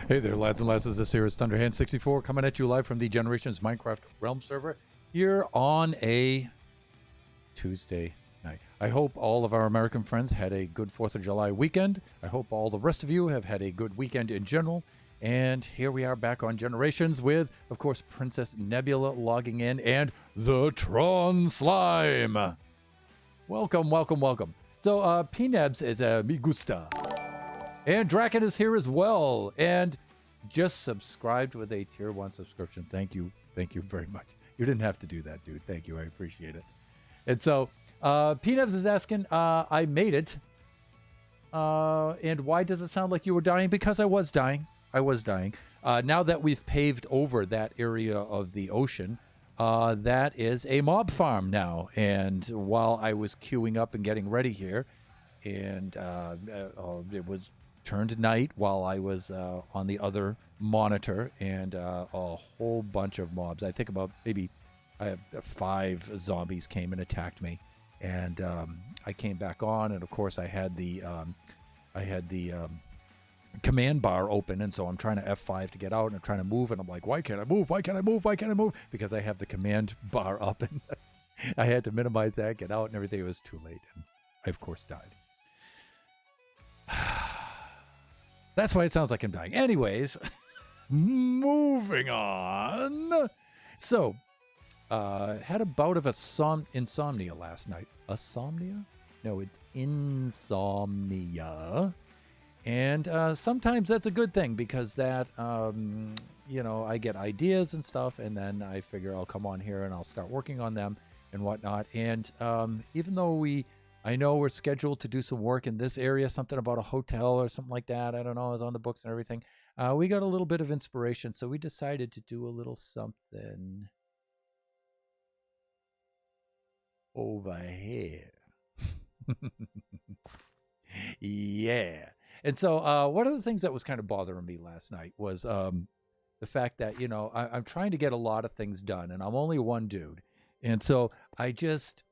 Hey there, lads and lasses. This here is Thunderhand64 coming at you live from the Generations Minecraft Realm server here on a Tuesday night. I hope all of our American friends had a good 4th of July weekend. I hope all the rest of you have had a good weekend in general. And here we are back on Generations with, of course, Princess Nebula logging in and the Tron Slime. Welcome, welcome, welcome. So, Pnebs is a me gusta. And Draken is here as well. And just subscribed with a tier 1 subscription. Thank you. Thank you very much. You didn't have to do that, dude. Thank you. I appreciate it. And so, Pnebs is asking, I made it. And why does it sound like you were dying? Because I was dying. I was dying. Now that we've paved over that area of the ocean, that is a mob farm now. And while I was queuing up and getting ready here, and it was turned night while I was on the other monitor, and a whole bunch of mobs. I think about maybe 5 zombies came and attacked me, and I came back on, and of course I had the command bar open, and so I'm trying to F5 to get out, and I'm trying to move, and I'm like, why can't I move? Why can't I move? Why can't I move? Because I have the command bar up, and I had to minimize that, get out, and everything. It was too late, and I of course died. That's why it sounds like I'm dying. Anyways, moving on. So, had a bout of insomnia last night. Insomnia? No, it's insomnia. And sometimes that's a good thing because that, you know, I get ideas and stuff, and then I figure I'll come on here and I'll start working on them and whatnot. And even though I know we're scheduled to do some work in this area, something about a hotel or something like that. I don't know. It was on the books and everything. We got a little bit of inspiration, so we decided to do a little something over here. Yeah. And so one of the things that was kind of bothering me last night was the fact that, you know, I'm trying to get a lot of things done, and I'm only one dude. And so I just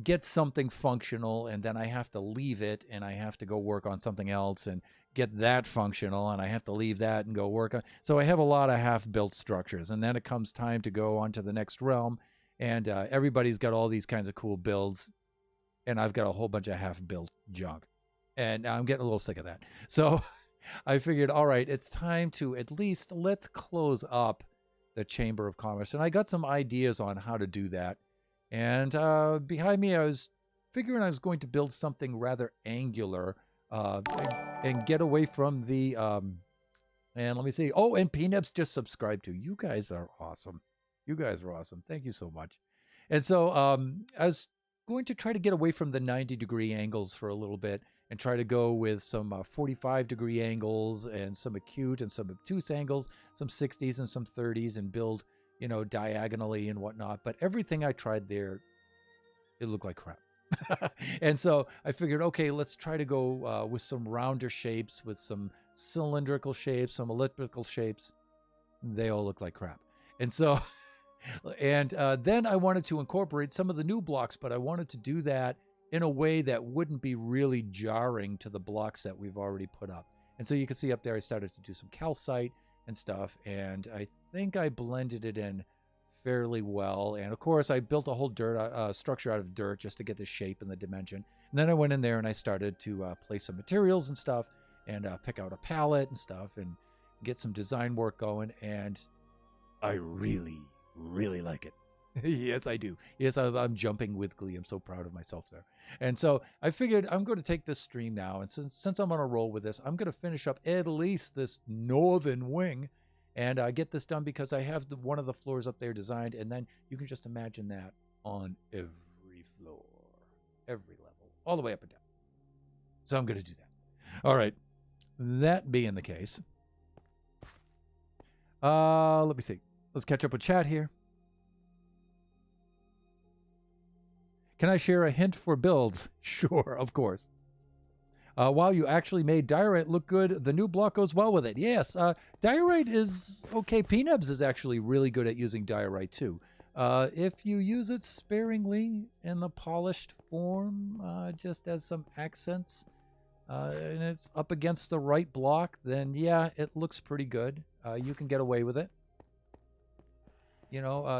get something functional, and then I have to leave it, and I have to go work on something else and get that functional, and I have to leave that and go work on. So I have a lot of half-built structures, and then it comes time to go on to the next realm, and everybody's got all these kinds of cool builds, and I've got a whole bunch of half-built junk, and I'm getting a little sick of that. So I figured, all right, it's time to at least let's close up the Chamber of Commerce, and I got some ideas on how to do that. And behind me, I was figuring I was going to build something rather angular and get away from the, and let me see. Oh, and Pnebs just subscribed to. You guys are awesome. You guys are awesome. Thank you so much. And so I was going to try to get away from the 90-degree angles for a little bit and try to go with some 45-degree angles and some acute and some obtuse angles, some 60s and some 30s, and build, you know, diagonally and whatnot. But everything I tried there, it looked like crap. And so I figured, okay, let's try to go with some rounder shapes, with some cylindrical shapes, some elliptical shapes. They all look like crap. And so, and then I wanted to incorporate some of the new blocks, but I wanted to do that in a way that wouldn't be really jarring to the blocks that we've already put up. And so you can see up there, I started to do some calcite and stuff, and I think I blended it in fairly well. And of course, I built a whole dirt structure out of dirt just to get the shape and the dimension. And then I went in there and I started to place some materials and stuff, and pick out a palette and stuff, and get some design work going. And I really, really like it. Yes, I do. Yes, I'm jumping with glee. I'm so proud of myself there. And so I figured I'm going to take this stream now, and since I'm on a roll with this, I'm going to finish up at least this northern wing and get this done, because I have one of the floors up there designed, and then you can just imagine that on every floor, every level, all the way up and down. So I'm going to do that. All right. That being the case, let me see. Let's catch up with chat here. Can I share a hint for builds? Sure, of course. Wow, you actually made diorite look good. The new block goes well with it. Yes, diorite is okay. Pnebs is actually really good at using diorite too. If you use it sparingly in the polished form, just as some accents, and it's up against the right block, then yeah, it looks pretty good. You can get away with it.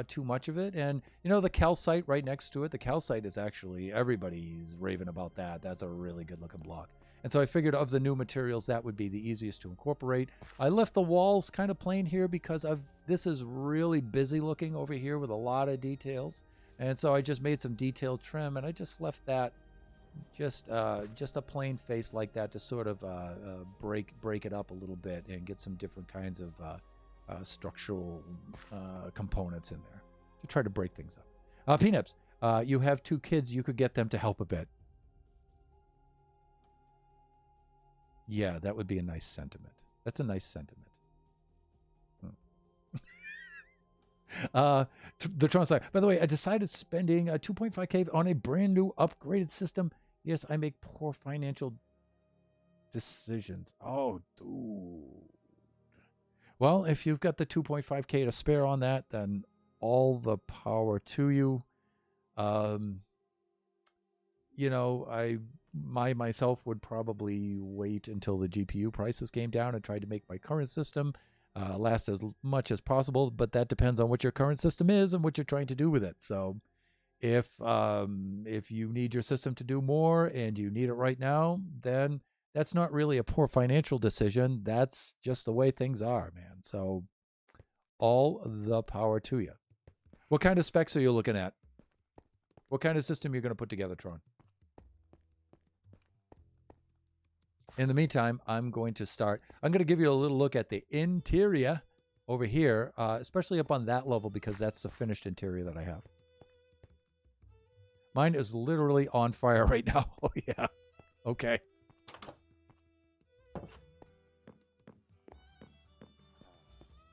Too much of it. And, the calcite right next to it, the calcite is actually, everybody's raving about that. That's a really good looking block. And so I figured of the new materials, that would be the easiest to incorporate. I left the walls kind of plain here because this is really busy looking over here with a lot of details. And so I just made some detailed trim, and I just left that just a plain face like that to sort of break it up a little bit and get some different kinds of structural components in there to try to break things up. Peanuts, you have 2 kids. You could get them to help a bit. Yeah, that would be a nice sentiment. That's a nice sentiment. The Tron side. By the way, I decided spending $2.5K on a brand new upgraded system. Yes, I make poor financial decisions. Oh, dude. Well, if you've got the 2.5K to spare on that, then all the power to you. I myself would probably wait until the GPU prices came down and try to make my current system last as much as possible, but that depends on what your current system is and what you're trying to do with it. So if you need your system to do more and you need it right now, then that's not really a poor financial decision. That's just the way things are, man. So all the power to you. What kind of specs are you looking at? What kind of system are you going to put together, Tron? In the meantime, I'm going to give you a little look at the interior over here, especially up on that level, because that's the finished interior that I have. Mine is literally on fire right now. Oh, yeah. Okay.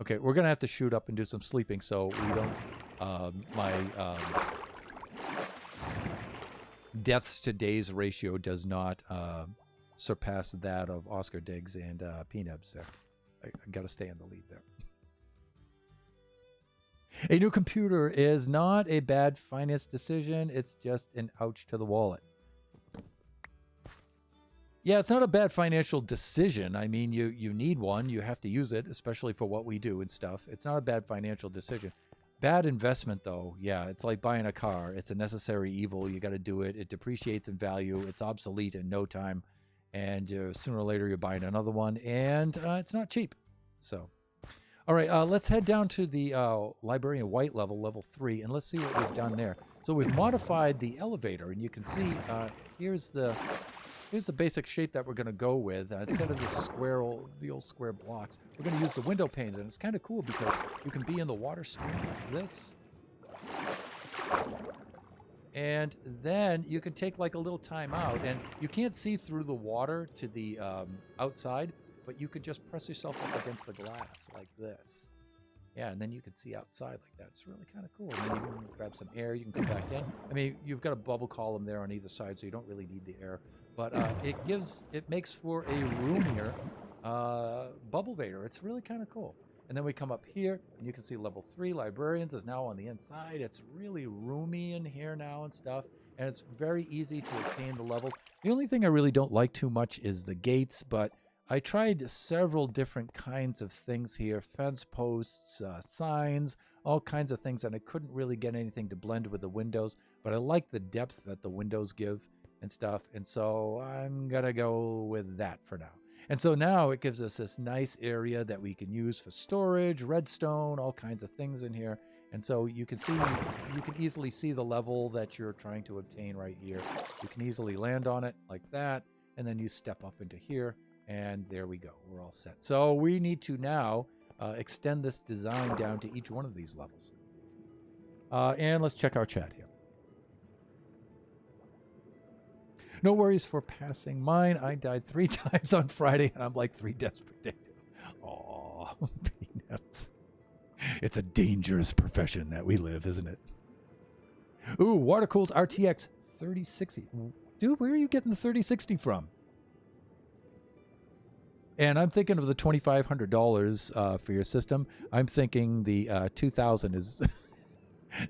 Okay, we're going to have to shoot up and do some sleeping so we don't... my deaths to days ratio does not... surpass that of Oscar Diggs and Peanuts there. I got to stay in the lead there. A new computer is not a bad finance decision. It's just an ouch to the wallet. Yeah, it's not a bad financial decision. I mean, you need one. You have to use it, especially for what we do and stuff. It's not a bad financial decision. Bad investment, though. Yeah, it's like buying a car. It's a necessary evil. You got to do it. It depreciates in value. It's obsolete in no time. And sooner or later, you're buying another one. And it's not cheap. So, all right, let's head down to the Librarian White level 3, and let's see what we've done there. So we've modified the elevator, and you can see here's the basic shape that we're going to go with. Instead of the old square blocks, we're going to use the window panes, and it's kind of cool because you can be in the water stream like this. And then you can take like a little time out, and you can't see through the water to the outside, but you could just press yourself up against the glass like this. Yeah, and then you can see outside like that. It's really kind of cool. And then you can grab some air. You can come back in. I mean, you've got a bubble column there on either side, so you don't really need the air. But it makes for a roomier bubble vader. It's really kind of cool. And then we come up here, and you can see level 3 Librarians is now on the inside. It's really roomy in here now and stuff, and it's very easy to obtain the levels. The only thing I really don't like too much is the gates, but I tried several different kinds of things here, fence posts, signs, all kinds of things, and I couldn't really get anything to blend with the windows, but I like the depth that the windows give and stuff, and so I'm going to go with that for now. And so now it gives us this nice area that we can use for storage, redstone, all kinds of things in here. And so you can easily see the level that you're trying to obtain right here. You can easily land on it like that, and then you step up into here, and there we go. We're all set. So we need to now extend this design down to each one of these levels. And let's check our chat here. No worries for passing mine. I died 3 times on Friday, and I'm like 3 deaths per day. Aw, peanuts. It's a dangerous profession that we live, isn't it? Ooh, water-cooled RTX 3060. Dude, where are you getting the 3060 from? And I'm thinking of the $2,500 for your system. I'm thinking the 2000 is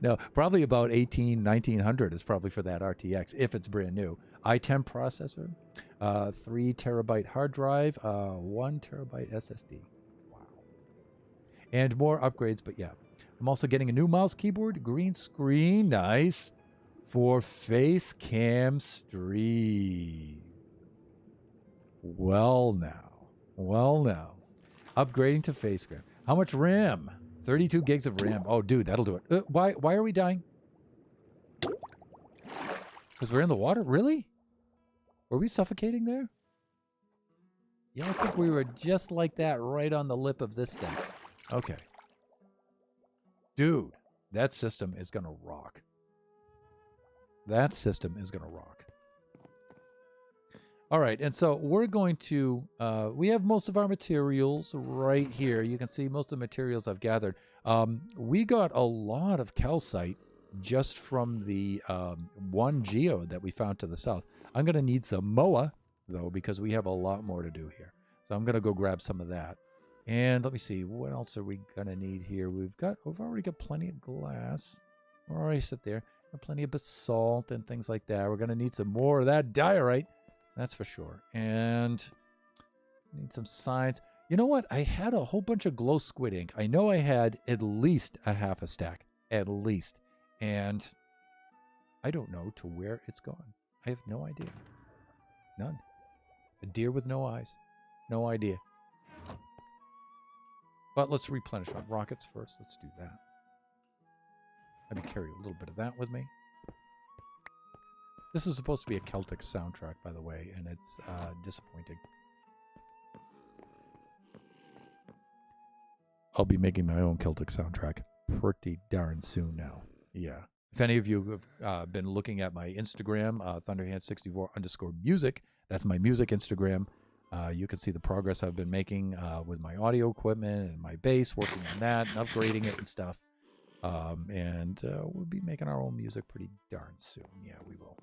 No, probably about 1900 is probably for that RTX if it's brand new. i10 processor, 3 terabyte hard drive, 1 terabyte SSD. Wow. And more upgrades, but yeah. I'm also getting a new mouse, keyboard, green screen, nice, for face cam stream. Well now. Upgrading to face cam. How much RAM? 32 gigs of RAM. Oh, dude, that'll do it. Why are we dying? Because we're in the water? Really? Were we suffocating there? Yeah, I think we were just like that right on the lip of this thing. Okay. Dude, that system is going to rock. That system is going to rock. All right, and so we're going to, we have most of our materials right here. You can see most of the materials I've gathered. We got a lot of calcite just from the one geode that we found to the south. I'm going to need some MOA, though, because we have a lot more to do here. So I'm going to go grab some of that. And let me see, what else are we going to need here? We've already got plenty of glass. We're already sit there. Got plenty of basalt and things like that. We're going to need some more of that diorite. That's for sure. And need some signs. You know what? I had a whole bunch of glow squid ink. I know I had at least a half a stack. At least. And I don't know to where it's gone. I have no idea. None. A deer with no eyes. No idea. But let's replenish our rockets first. Let's do that. Let me carry a little bit of that with me. This is supposed to be a Celtic soundtrack, by the way, and it's disappointing. I'll be making my own Celtic soundtrack pretty darn soon now. Yeah. If any of you have been looking at my Instagram, Thunderhand64_music, that's my music Instagram. You can see the progress I've been making with my audio equipment and my bass, working on that and upgrading it and stuff. And we'll be making our own music pretty darn soon. Yeah, we will.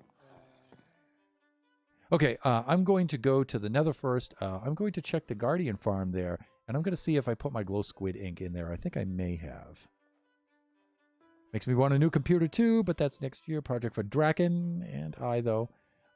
Okay, I'm going to go to the Nether first. I'm going to check the Guardian farm there, and I'm going to see if I put my glow squid ink in there. I think I may have. Makes me want a new computer too, but that's next year. Project for Draken and I, though.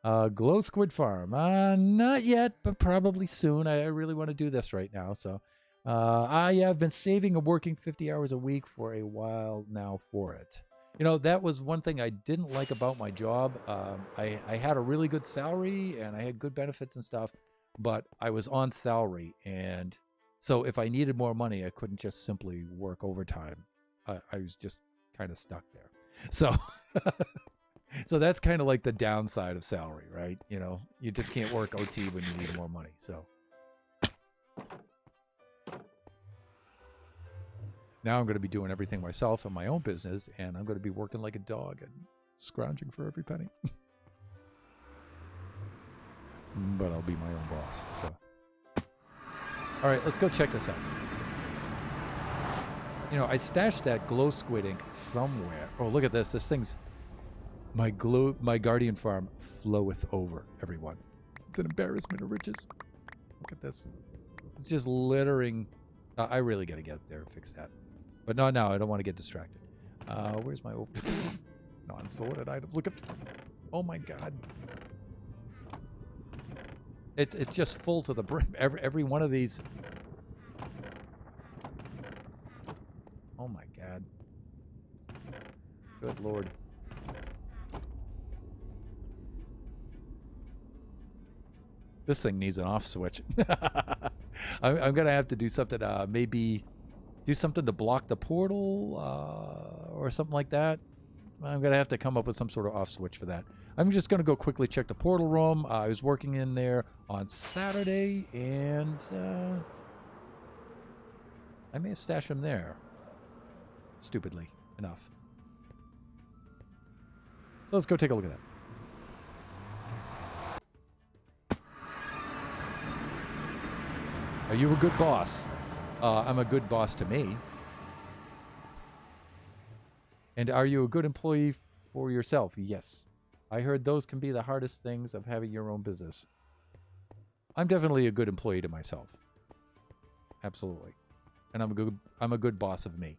Glow squid farm. Not yet, but probably soon. I really want to do this right now. So I have been saving and working 50 hours a week for a while now for it. You know, that was one thing I didn't like about my job. I had a really good salary and I had good benefits and stuff, but I was on salary. And so if I needed more money, I couldn't just simply work overtime. I was just kind of stuck there. So, so that's kind of like the downside of salary, right? You know, you just can't work OT when you need more money. So now I'm going to be doing everything myself in my own business, and I'm going to be working like a dog and scrounging for every penny. But I'll be my own boss. So, all right, let's go check this out. You know, I stashed that glow squid ink somewhere. Oh, look at this. This thing's my Guardian farm floweth over, everyone. It's an embarrassment of riches. Look at this. It's just littering. I really got to get up there and fix that. But no, I don't want to get distracted. Where's my non-sorted items? Look at, oh my god, it's just full to the brim. Every one of these. Oh my god. Good lord. This thing needs an off switch. I'm gonna have to do something. Maybe do something to block the portal or something like that. I'm gonna have to come up with some sort of off switch for that. I'm just gonna go quickly check the portal room. I was working in there on Saturday, and I may have stashed him there. Stupidly enough. So let's go take a look at that. Are you a good boss? I'm a good boss to me. And are you a good employee for yourself? Yes. I heard those can be the hardest things of having your own business. I'm definitely a good employee to myself. Absolutely. And I'm a good boss of me.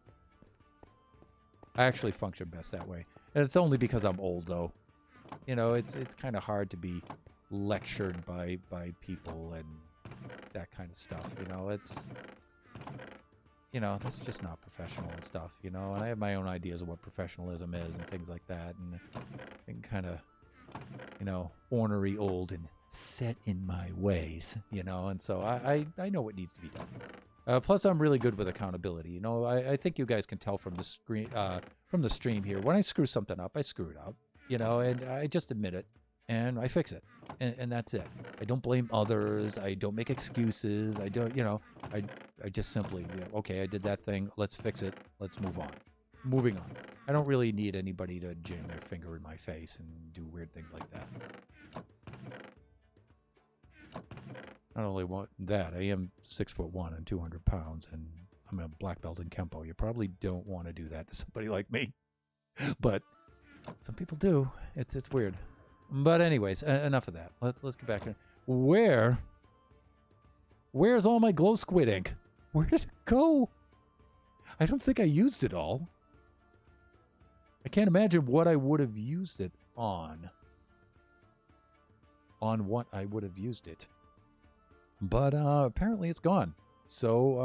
I actually function best that way. And it's only because I'm old, though. You know, it's kind of hard to be lectured by people and that kind of stuff. You know, that's just not professional and stuff. You know, and I have my own ideas of what professionalism is and things like that, and kind of, ornery, old, and set in my ways. You know, and so I know what needs to be done. Plus, I'm really good with accountability. You know, I think you guys can tell from the stream here. When I screw something up, I screw it up. You know, and I just admit it, and I fix it, and that's it. I don't blame others. I don't make excuses. I don't, I just simply, okay, I did that thing. Let's fix it. Let's move on. Moving on. I don't really need anybody to jam their finger in my face and do weird things like that. Not only want that, I am 6'1" and 200 pounds, and I'm a black belt in Kempo. You probably don't want to do that to somebody like me, but some people do. It's weird. But anyways, enough of that. Let's get back here. Where's all my glow squid ink? Where did it go? I don't think I used it all. I can't imagine what I would have used it on. On what I would have used it. But apparently it's gone. So,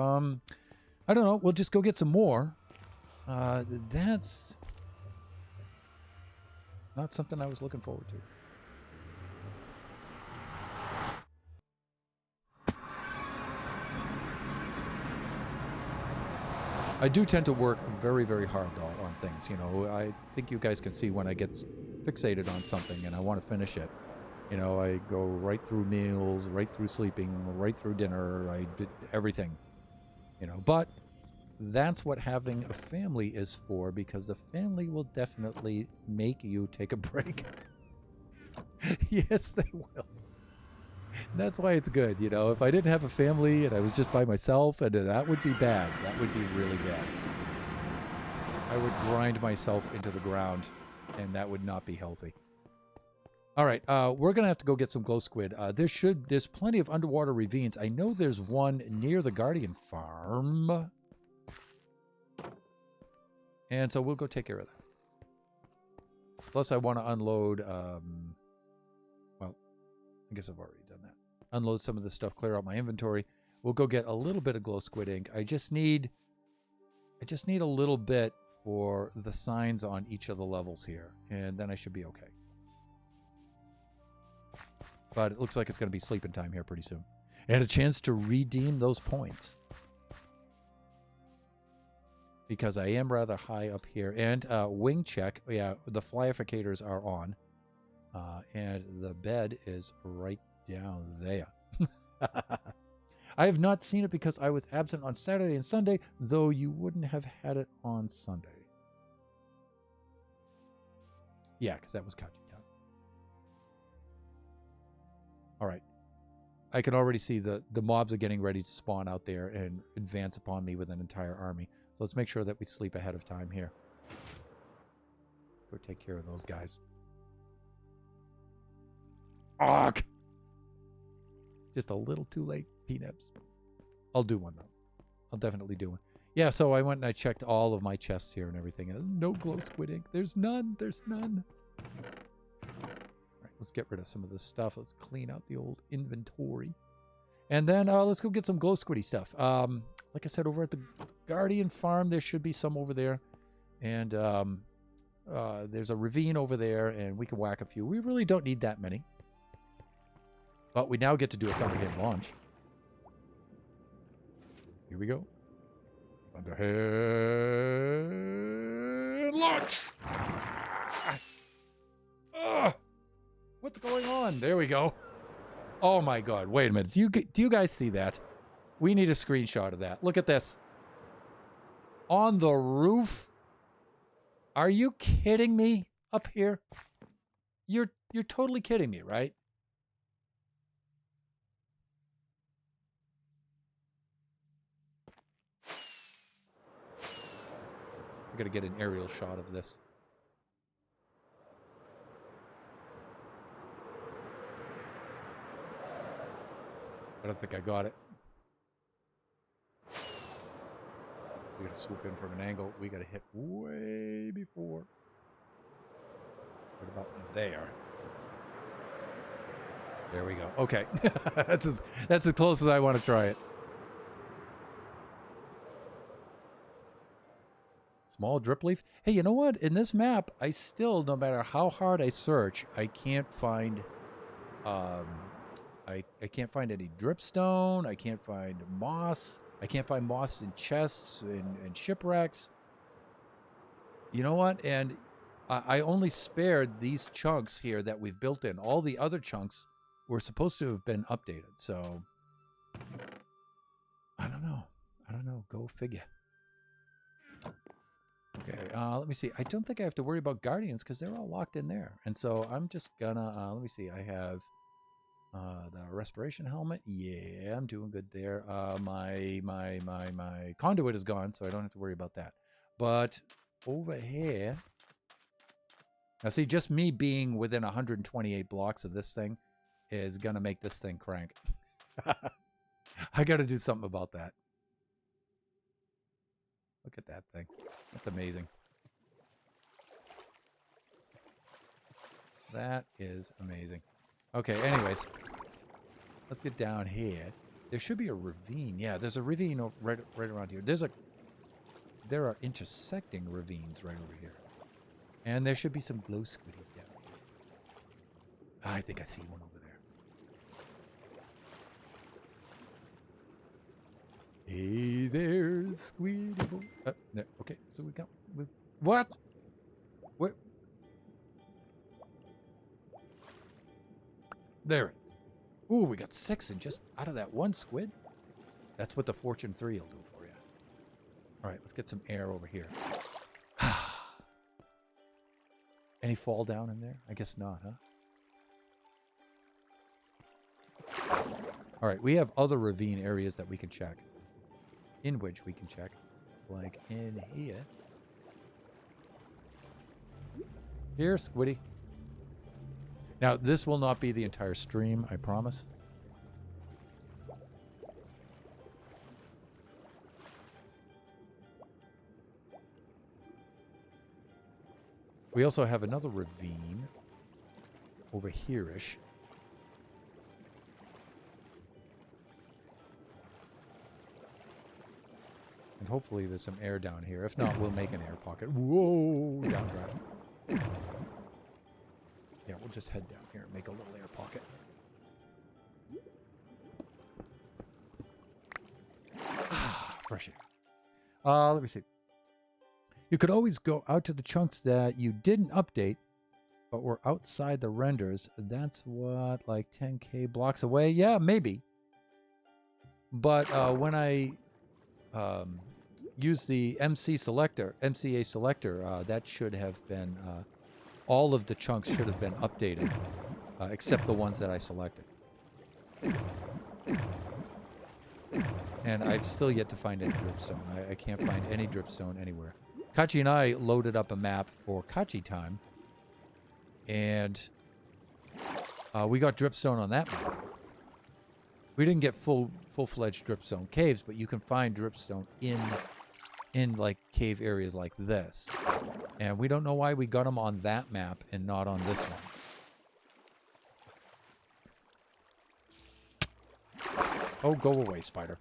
I don't know. We'll just go get some more. That's not something I was looking forward to. I do tend to work very, very hard, though, on things. You know, I think you guys can see when I get fixated on something and I want to finish it. You know, I go right through meals, right through sleeping, right through dinner. I did everything, But that's what having a family is for, because the family will definitely make you take a break. Yes, they will. That's why it's good, If I didn't have a family and I was just by myself, and that would be bad. That would be really bad. I would grind myself into the ground, and that would not be healthy. All right, we're going to have to go get some glow squid. There's plenty of underwater ravines. I know there's one near the Guardian farm. And so we'll go take care of that. Plus, I want to unload, well, I guess I've already done that. Unload some of the stuff, clear out my inventory. We'll go get a little bit of glow squid ink. I just need a little bit for the signs on each of the levels here, and then I should be okay. But it looks like it's going to be sleeping time here pretty soon. And a chance to redeem those points. Because I am rather high up here. And wing check. Yeah, the flyificators are on. And the bed is right down there. I have not seen it because I was absent on Saturday and Sunday, though you wouldn't have had it on Sunday. Yeah, because that was Kachi. All right. I can already see the mobs are getting ready to spawn out there and advance upon me with an entire army. So let's make sure that we sleep ahead of time here. Go take care of those guys. Ark! Just a little too late, P-Nebs. I'll do one, though. I'll definitely do one. Yeah, so I went and I checked all of my chests here and everything. And no glow squid ink. There's none. There's none. Let's get rid of some of this stuff. Let's clean out the old inventory. And then let's go get some glow squiddy stuff. Like I said, over at the Guardian farm, there should be some over there. And there's a ravine over there, and we can whack a few. We really don't need that many. But we now get to do a Thunderhead launch. Here we go. Thunderhead launch! What's going on? There we go. Oh my God. Wait a minute. Do you guys see that? We need a screenshot of that. Look at this. On the roof? Are you kidding me up here? You're totally kidding me, right? I gotta get an aerial shot of this. I don't think I got it. We got to swoop in from an angle. We got to hit way before. Right about there. There we go. Okay. that's as close as I want to try it. Small drip leaf. Hey, you know what? In this map, I still, no matter how hard I search, I can't find I can't find any dripstone. I can't find moss. I can't find moss in chests and shipwrecks. You know what? And I only spared these chunks here that we've built in. All the other chunks were supposed to have been updated. So, I don't know. Go figure. Okay, let me see. I don't think I have to worry about guardians because they're all locked in there. And so I'm just gonna, let me see. I have the respiration helmet. Yeah, I'm doing good there. My conduit is gone, so I don't have to worry about that. But over here, now see, just me being within 128 blocks of this thing is gonna make this thing crank. I gotta do something about that. Look at that thing. That's amazing. That is amazing. Okay, anyways. Let's get down here. There should be a ravine. Yeah, there's a ravine right around here. There are intersecting ravines right over here. And there should be some glow squiddies down here. I think I see one over there. Hey there, squiddy boy. No, okay, so we got... What? Where? There it is. Ooh, we got 6 and just out of that one squid. That's what the Fortune 3 will do for you. All right, let's get some air over here. Any fall down in there? I guess not, huh? All right, we have other ravine areas that we can check. In which we can check. Like in here. Here, squiddy. Now, this will not be the entire stream, I promise. We also have another ravine over here-ish. And hopefully there's some air down here. If not, we'll make an air pocket. Whoa! Downdraft. Yeah, we'll just head down here and make a little air pocket. Fresh air. Let me see. You could always go out to the chunks that you didn't update, but were outside the renders. That's what, like 10k blocks away? Yeah, maybe. But when I use the MCA selector, that should have been, all of the chunks should have been updated, except the ones that I selected. And I've still yet to find any dripstone. I can't find any dripstone anywhere. Kachi and I loaded up a map for Kachi time, and we got dripstone on that map. We didn't get full-fledged dripstone caves, but you can find dripstone in like cave areas like this. And we don't know why we got them on that map and not on this one. Oh, go away, spider.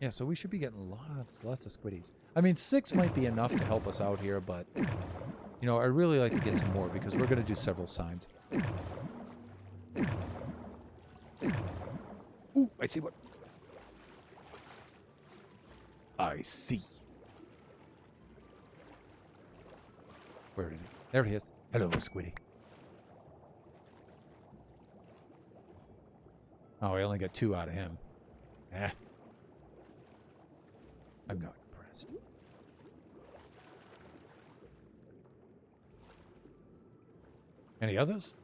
Yeah, so we should be getting lots of squiddies. I mean, 6 might be enough to help us out here, but, you know, I'd really like to get some more because we're going to do several signs. Ooh, I see what... I see. Where is he? There he is. Hello, squiddy. Oh, I only got 2 out of him. Eh. I'm not impressed. Any others?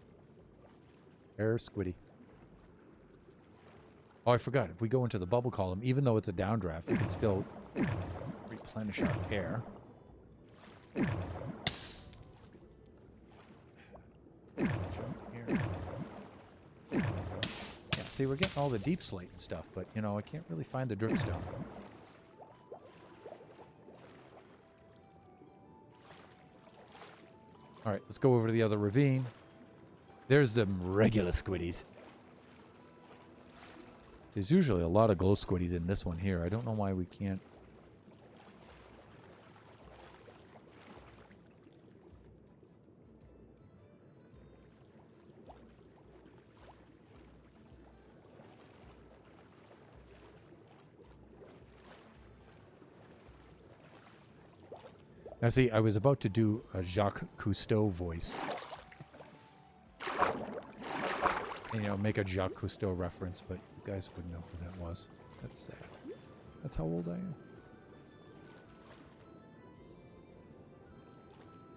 Air squiddy. Oh, I forgot. If we go into the bubble column, even though it's a downdraft, we can still replenish our air. Jump here. See, we're getting all the deep slate and stuff, but, you know, I can't really find the dripstone. All right, let's go over to the other ravine. There's them regular squiddies. There's usually a lot of glow squiddies in this one here. I don't know why we can't. Now, see, I was about to do a Jacques Cousteau voice. And, you know, make a Jacques Cousteau reference, but you guys wouldn't know who that was. That's sad. That's how old I am.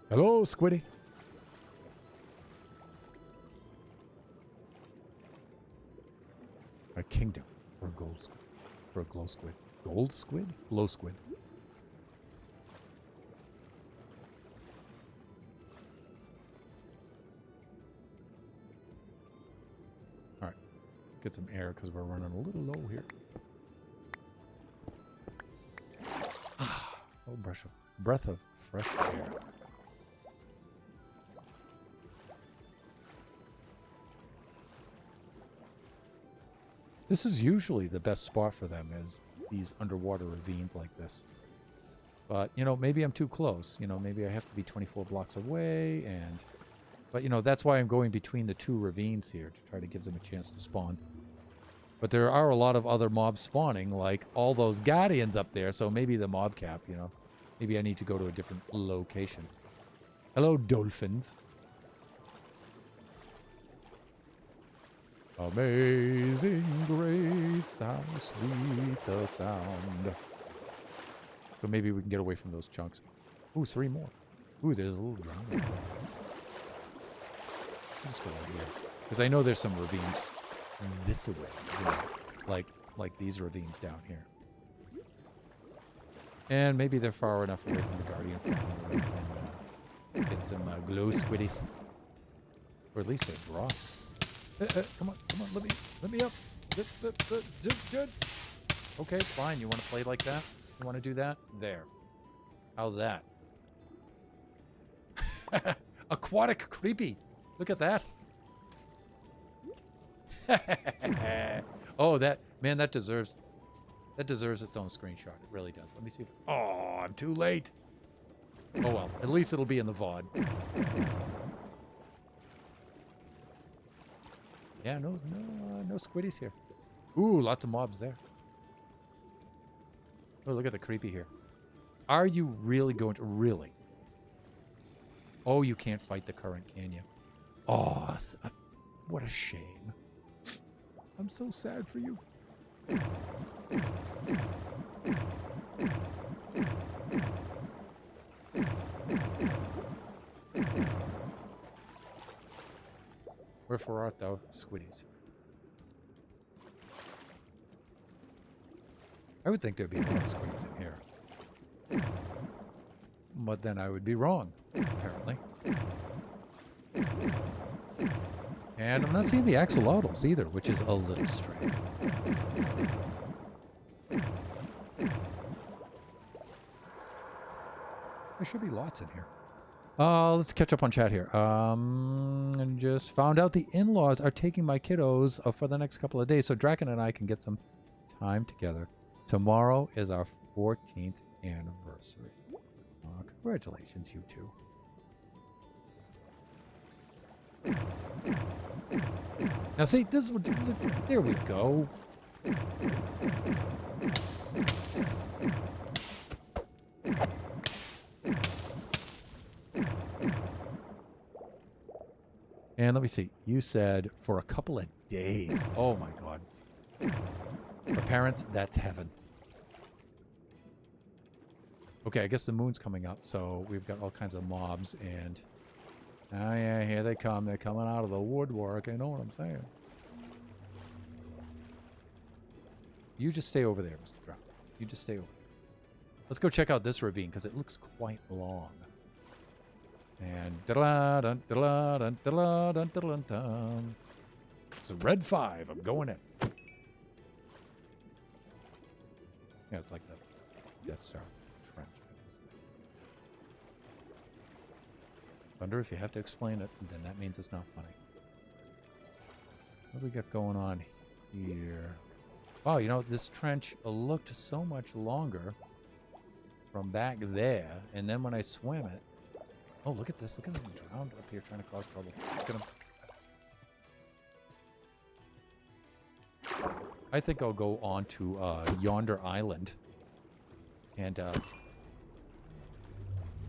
Hello, Squiddy. A kingdom for a gold squid. For a glow squid. Gold squid? Glow squid. Get some air because we're running a little low here. Oh, breath of fresh air. This is usually the best spot for them, is these underwater ravines like this. But, you know, maybe I'm too close. You know, maybe I have to be 24 blocks away and... But, you know, that's why I'm going between the two ravines here, to try to give them a chance to spawn. But there are a lot of other mobs spawning, like all those guardians up there, so maybe the mob cap, you know. Maybe I need to go to a different location. Hello, dolphins. Amazing grace, how sweet the sound. So maybe we can get away from those chunks. Ooh, 3 more. Ooh, there's a little drowning. Let's go over here. Because I know there's some ravines this way, isn't it? Like these ravines down here. And maybe they're far enough away from the Guardian and get some glow squiddies. Or at least they're drops. Come on, let me up. Good. Okay, fine. You want to play like that? You want to do that? There. How's that? Aquatic creepy. Look at that. Oh, that deserves its own screenshot. It really does. Let me see. Oh, I'm too late. Oh well, at least it'll be in the VOD. Yeah, no squiddies here. Ooh, lots of mobs there. Oh, look at the creepy here. Are you really going to really? Oh, you can't fight the current, can you? Oh, what a shame. I'm so sad for you. Wherefore art thou, squiddies? I would think there'd be a lot of squiddies in here. But then I would be wrong, apparently. And I'm not seeing the axolotls either, which is a little strange. There should be lots in here. Let's catch up on chat here. And just found out the in-laws are taking my kiddos for the next couple of days, so Draken and I can get some time together. Tomorrow is our 14th anniversary. Congratulations, you two. Now see, this is what, there we go. And let me see. You said for a couple of days. Oh my God. For parents, that's heaven. Okay, I guess the moon's coming up, so we've got all kinds of mobs, and oh yeah, here they come. They're coming out of the woodwork. I know what I'm saying. You just stay over there, Mr. Drow. You just stay over there. Let's go check out this ravine, because it looks quite long. And It's a red 5. I'm going in. Yeah, it's like the Death Star trench. Wonder if you have to explain it, then that means it's not funny. What do we got going on here? Oh, you know, this trench looked so much longer from back there, and then when I swim it... Oh, look at this. Look at him drowned up here trying to cause trouble. Look at him. I think I'll go on to Yonder Island and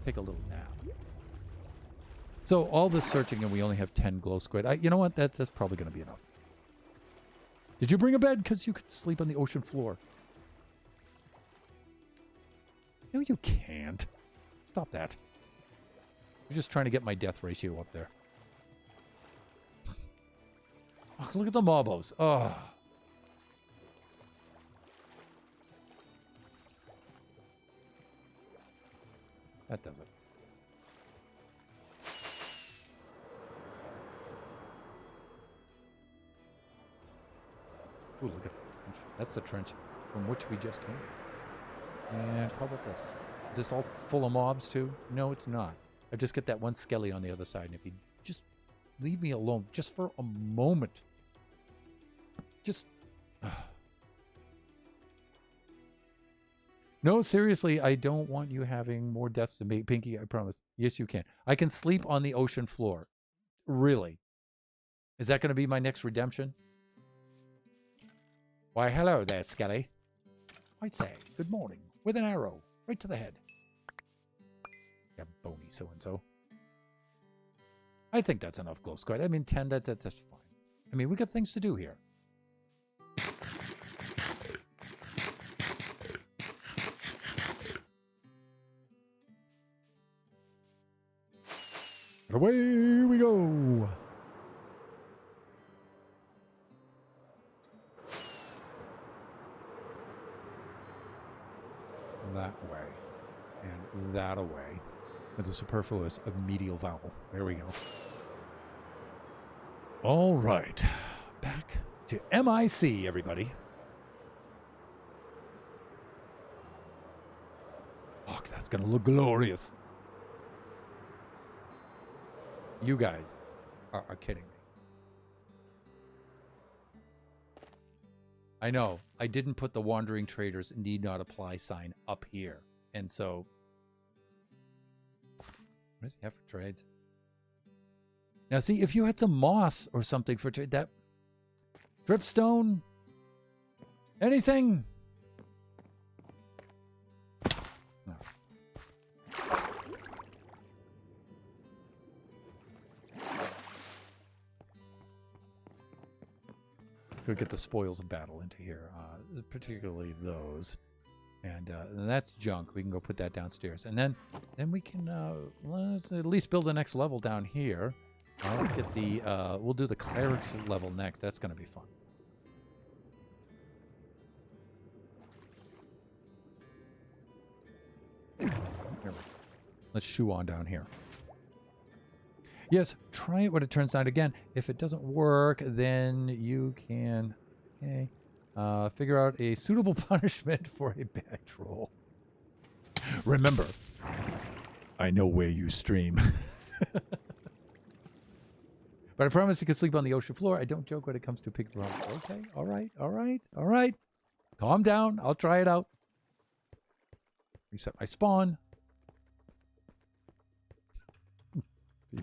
take a little nap. So all this searching and we only have 10 glow squid. You know what? That's probably going to be enough. Did you bring a bed? Because you could sleep on the ocean floor. No, you can't. Stop that. I'm just trying to get my death ratio up there. Oh, look at the mobos. Oh. That does it. Ooh, look at that trench. That's the trench from which we just came. And how about this? Is this all full of mobs too? No, it's not. I just get that one skelly on the other side, and if you just leave me alone just for a moment. Just... No, seriously, I don't want you having more deaths than me. Pinky, I promise. Yes, you can. I can sleep on the ocean floor. Really? Is that going to be my next redemption? Why, hello there, Skelly. I'd say, good morning. With an arrow. Right to the head. Yeah, bony so-and-so. I think that's enough glow squid. I mean, 10, that's fine. I mean, we got things to do here. And away we go. That way. And that away. With a superfluous of medial vowel. There we go. All right. Back to MIC, everybody. Oh, that's going to look glorious. You guys are kidding me. I know. I didn't put the Wandering Traders need not apply sign up here. And so... What does he have for trades? Now, see, if you had some moss or something for trade, that... Dripstone? Anything? No. Let's go get the spoils of battle into here, particularly those. And that's junk. We can go put that downstairs. And then we can let's at least build the next level down here. Let's get the, we'll do the cleric's level next. That's going to be fun. Here we go. Let's shoo on down here. Yes, try it when it turns on again. If it doesn't work, then you can, okay, figure out a suitable punishment for a bad troll. Remember, I know where you stream. But I promise you can sleep on the ocean floor. I don't joke when it comes to pig drums. Okay, all right, all right, all right. Calm down. I'll try it out. Reset my spawn. Yeah.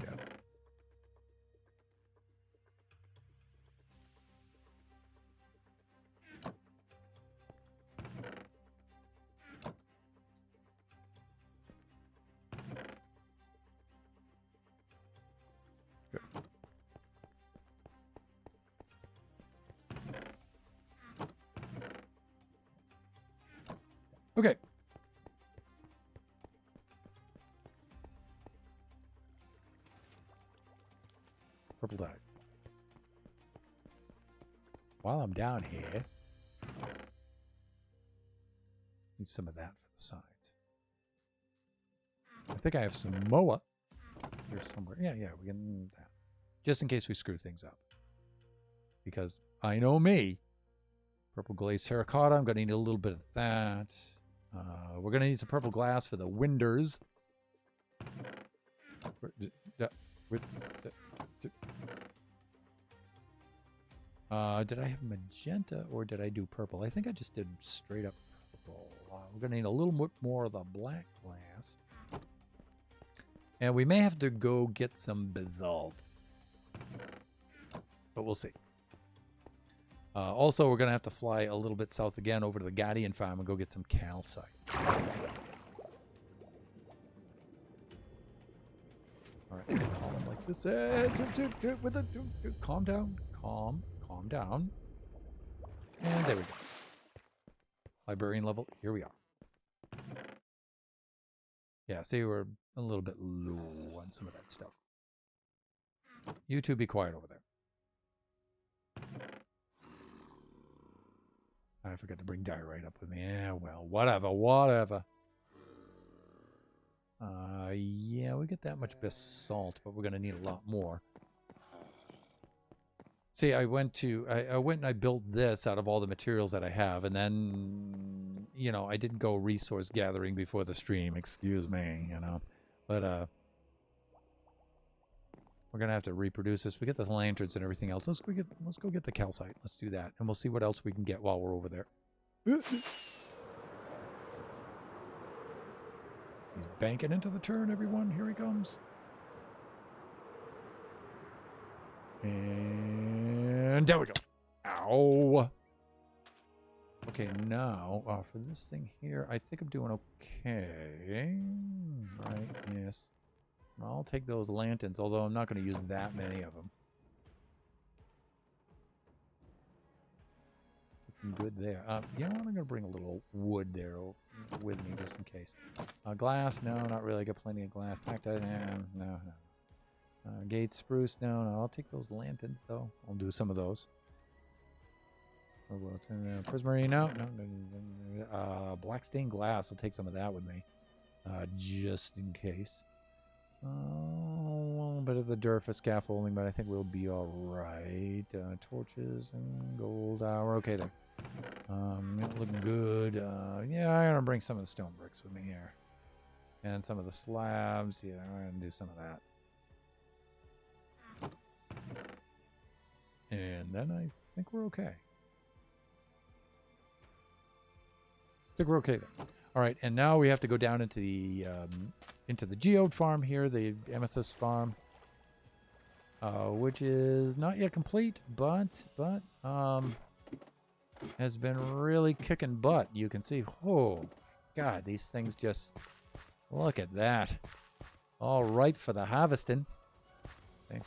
Okay. Purple dye. While I'm down here, need some of that for the sides. I think I have some MOA here somewhere. Yeah, we can that. Just in case we screw things up. because I know me. Purple glazed terracotta. I'm going to need a little bit of that. We're going to need some purple glass for the windows. Did I have magenta or did I do purple? I think I just did straight up purple. We're going to need a little bit more of the black glass. And we may have to go get some basalt. But we'll see. Also, we're going to have to fly a little bit south again over to the Guardian farm and go get some calcite. All right, calm like this. Calm down. Calm down. And there we go. Librarian level. Here we are. Yeah, see, we're a little bit low on some of that stuff. You two be quiet over there. I forgot to bring diorite up with me. Yeah, well, whatever. Yeah, we get that much basalt, but we're going to need a lot more. See, I went and I built this out of all the materials that I have, and then, you know, I didn't go resource gathering before the stream. Excuse me, you know. But, we're going to have to reproduce this. We get the lanterns and everything else. Let's go get the calcite. Let's do that. And we'll see what else we can get while we're over there. He's banking into the turn, everyone. Here he comes. And there we go. Ow. Okay, now, for this thing here, I think I'm doing okay. Right, yes. I'll take those lanterns, although I'm not going to use that many of them. Looking good there. You know what? I'm going to bring a little wood there with me just in case. Glass? No, not really. I got plenty of glass. Pactite? No. Gate spruce? No. I'll take those lanterns, though. I'll do some of those. Prismarine? No. Black stained glass. I'll take some of that with me. Just in case. A little bit of the dirt for scaffolding, but I think we'll be all right. Torches and gold hour. Okay, there. Looking good. Yeah, I'm gonna bring some of the stone bricks with me here, and some of the slabs. Yeah, I'm gonna do some of that. And then I think we're okay. Then. All right, and now we have to go down into the geode farm here, the amethyst farm, which is not yet complete, but has been really kicking butt. You can see, oh God, these things just look at that, all ripe for the harvesting. Okay.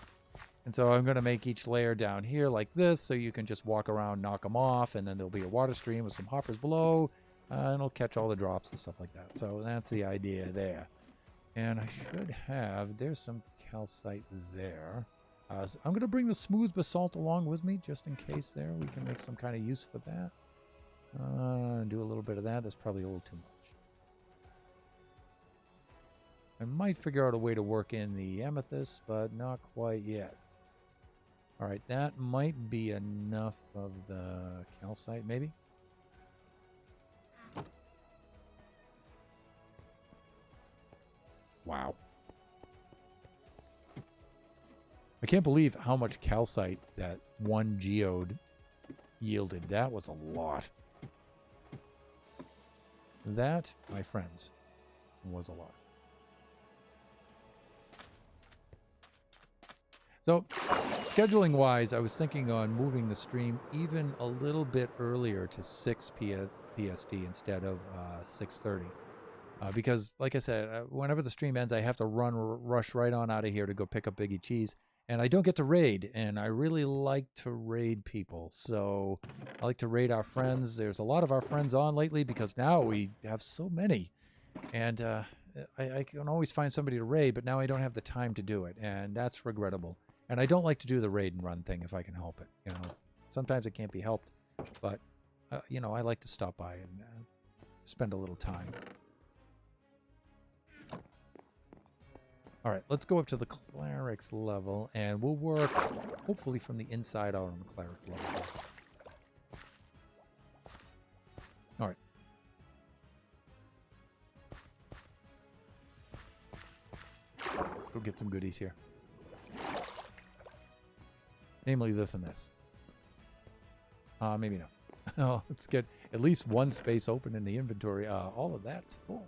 And so I'm going to make each layer down here like this, so you can just walk around, knock them off, and then there'll be a water stream with some hoppers below. And it'll catch all the drops and stuff like that. So that's the idea there. And I should have, there's some calcite there. So I'm going to bring the smooth basalt along with me just in case there. We can make some kind of use for that. Do a little bit of that. That's probably a little too much. I might figure out a way to work in the amethyst, but not quite yet. All right, that might be enough of the calcite, maybe. Wow. I can't believe how much calcite that one geode yielded. That was a lot. That, my friends, was a lot. So, scheduling-wise, I was thinking on moving the stream even a little bit earlier to 6 PST instead of 6:30. Because, like I said, whenever the stream ends, I have to rush right on out of here to go pick up Biggie Cheese. And I don't get to raid, and I really like to raid people. So I like to raid our friends. There's a lot of our friends on lately because now we have so many. And I can always find somebody to raid, but now I don't have the time to do it, and that's regrettable. And I don't like to do the raid and run thing if I can help it. You know, sometimes it can't be helped, but you know, I like to stop by and spend a little time. All right, let's go up to the cleric's level, and we'll work, hopefully, from the inside out on the cleric's level. All right. Go get some goodies here. Namely this and this. Maybe not. Oh, let's get at least one space open in the inventory. All of that's full.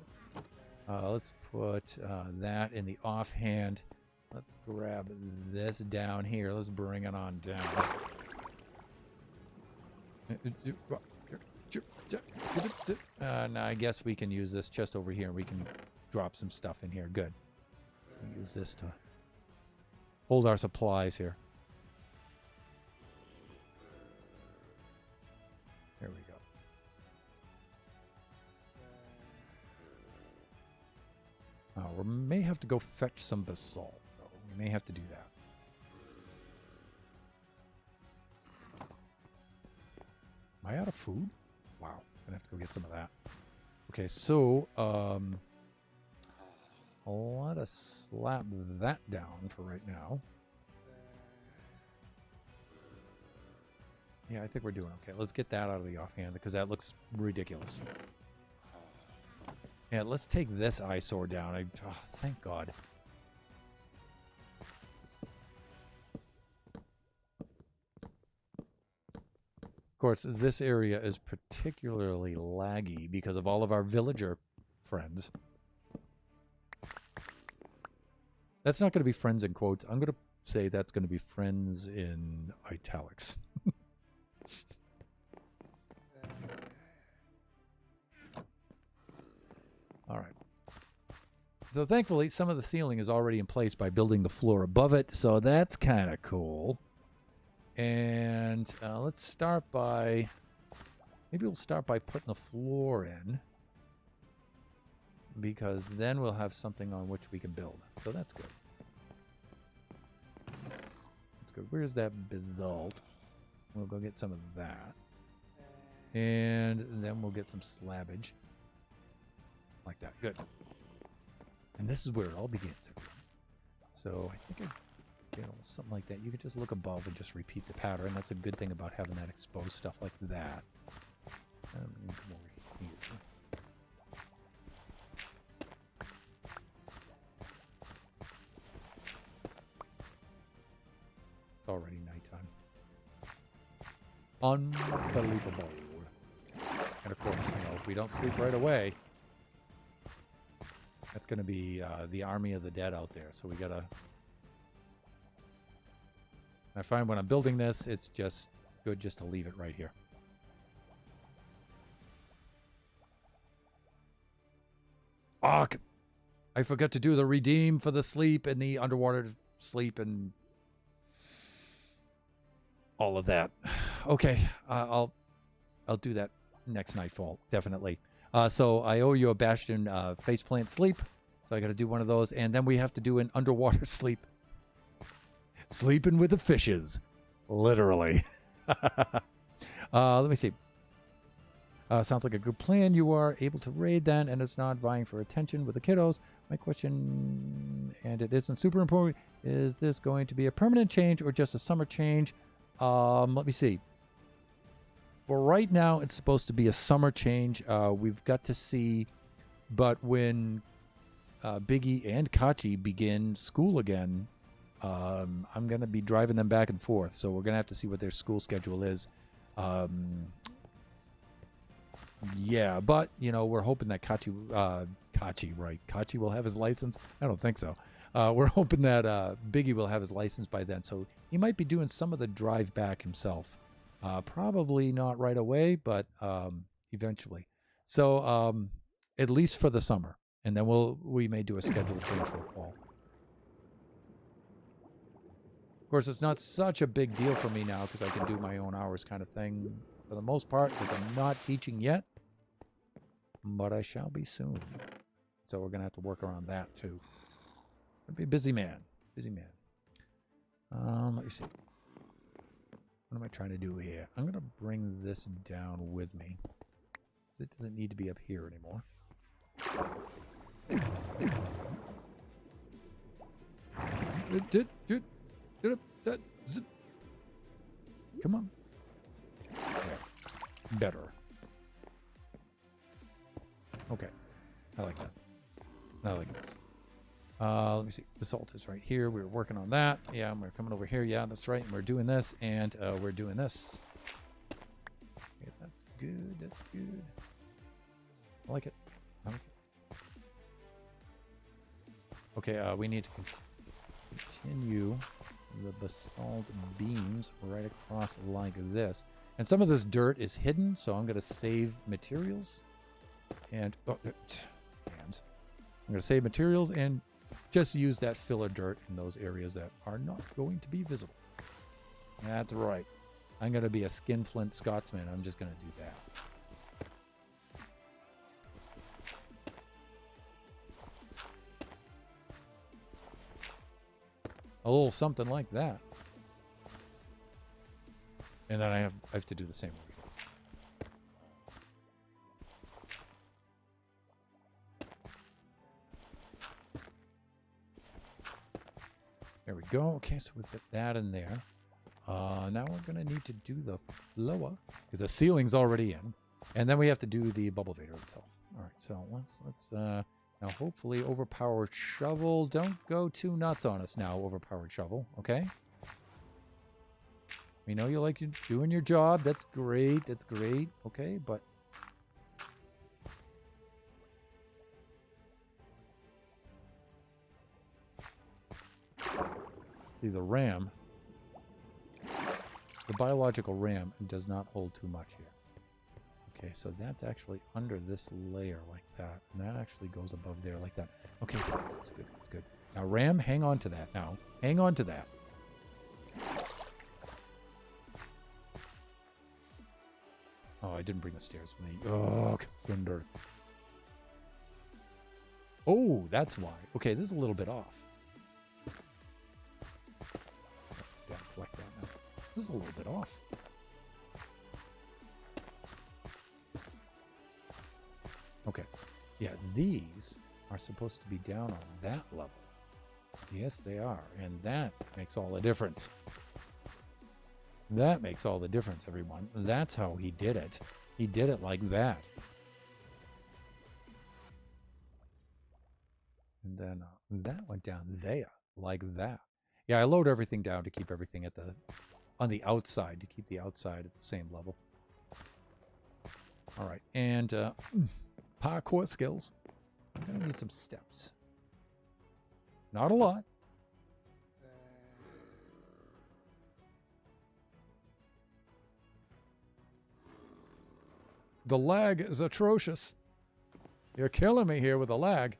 Let's put that in the offhand. Let's grab this down here. Let's bring it on down. Now I guess we can use this chest over here. We can drop some stuff in here. Good. We'll use this to hold our supplies here. There we go. We may have to go fetch some basalt, though. We may have to do that. Am I out of food? Wow. I'm gonna have to go get some of that. Okay, so, let us slap that down for right now. Yeah, I think we're doing okay. Let's get that out of the offhand because that looks ridiculous. Yeah, let's take this eyesore down. Thank God. Of course, this area is particularly laggy because of all of our villager friends. That's not going to be friends in quotes. I'm going to say that's going to be friends in italics. All right. So thankfully, some of the ceiling is already in place by building the floor above it. So that's kind of cool. And let's start by... Maybe we'll start by putting the floor in. Because then we'll have something on which we can build. So that's good. That's good. Where's that basalt? We'll go get some of that. And then we'll get some slabbage. Like that. Good. And this is where it all begins. So I think something like that. You could just look above and just repeat the pattern. That's a good thing about having that exposed stuff like that. Come over here. It's already nighttime. Unbelievable. And of course, if we don't sleep right away, that's going to be the army of the dead out there. So we got to... I find when I'm building this, it's just good just to leave it right here. Oh, I forgot to do the redeem for the sleep and the underwater sleep and all of that. Okay, I'll do that next nightfall, definitely. So I owe you a Bastion faceplant sleep. So I got to do one of those. And then we have to do an underwater sleep. Sleeping with the fishes. Literally. Let me see. Sounds like a good plan. You are able to raid then, and it's not vying for attention with the kiddos. My question, and it isn't super important, is this going to be a permanent change or just a summer change? Let me see. For right now, it's supposed to be a summer change. We've got to see, but when Biggie and Kachi begin school again, I'm going to be driving them back and forth. So we're going to have to see what their school schedule is. Yeah, but, we're hoping that Kachi will have his license. I don't think so. We're hoping that Biggie will have his license by then. So he might be doing some of the drive back himself. Probably not right away, but eventually. So at least for the summer. And then we may do a schedule change for the fall. Of course, it's not such a big deal for me now because I can do my own hours kind of thing for the most part because I'm not teaching yet. But I shall be soon. So we're going to have to work around that too. I'll be a busy man. Busy man. Let me see. What am I trying to do here? I'm going to bring this down with me. It doesn't need to be up here anymore. Come on. There. Better. Okay. I like that. I like this. Let me see. The salt is right here. We were working on that. Yeah, and we're coming over here. Yeah, that's right. And we're doing this, and we're doing this. Okay, that's good. That's good. I like it. I like it. Okay, we need to continue the basalt beams right across like this. And some of this dirt is hidden, so I'm going to save materials. And hands. I'm going to save materials and just use that filler dirt in those areas that are not going to be visible. That's right. I'm going to be a skinflint Scotsman. I'm just going to do that. A little something like that. And then I have to do the same over here. There we go. Okay, so we've got that in there. Now we're going to need to do the floor because the ceiling's already in. And then we have to do the bubble vader itself. All right, so let's now hopefully overpowered shovel. Don't go too nuts on us now, overpowered shovel, okay? We know you like doing your job. That's great. That's great. Okay, but see, the RAM, the biological RAM does not hold too much here. Okay, so that's actually under this layer like that. And that actually goes above there like that. Okay, that's good. That's good. Now, RAM, hang on to that now. Hang on to that. Oh, I didn't bring the stairs with me. Oh, thunder. Oh, that's why. Okay, this is a little bit off. Gotta collect that now. This is a little bit off. Okay. Yeah, these are supposed to be down on that level. Yes, they are. And that makes all the difference. That makes all the difference, everyone. That's how he did it. He did it like that. And then that went down there like that. Yeah, I load everything down to keep everything at on the outside, to keep the outside at the same level. All right, and parkour skills. I'm going to need some steps. Not a lot. The lag is atrocious. You're killing me here with the lag.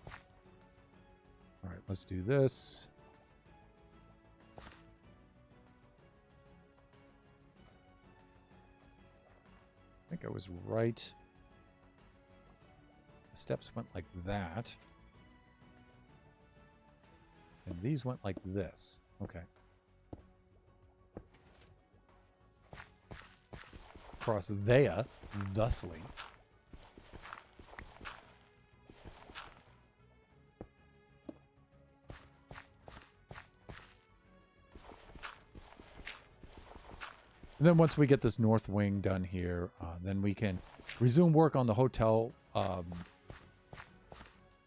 All right, let's do this. I think I was right. The steps went like that. And these went like this. Okay. Across there, thusly. And then once we get this north wing done here, then we can resume work on the hotel,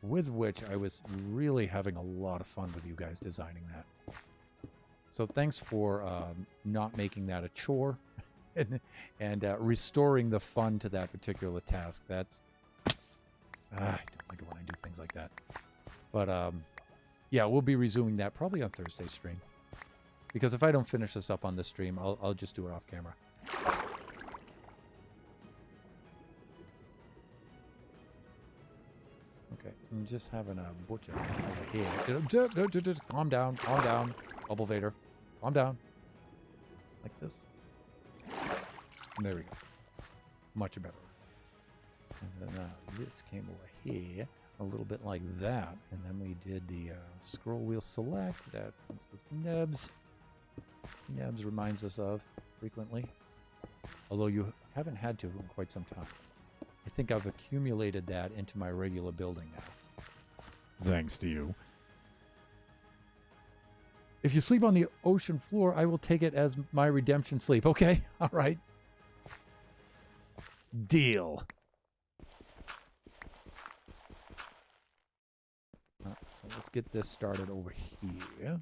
with which I was really having a lot of fun with you guys designing that. So thanks for not making that a chore and restoring the fun to that particular task. That's I don't like it when I do things like that. But yeah, we'll be resuming that probably on Thursday's stream. Because if I don't finish this up on this stream, I'll just do it off camera. Okay, I'm just having a butcher over here. Calm down, calm down. Bubble Vader. Calm down. Like this. And there we go. Much better. And then this came over here a little bit like that. And then we did the scroll wheel select. That is Nebs. Nebs reminds us of frequently. Although you haven't had to in quite some time. I think I've accumulated that into my regular building now. Thanks to you. If you sleep on the ocean floor, I will take it as my redemption sleep. Okay, all right. Deal. All right, so let's get this started over here.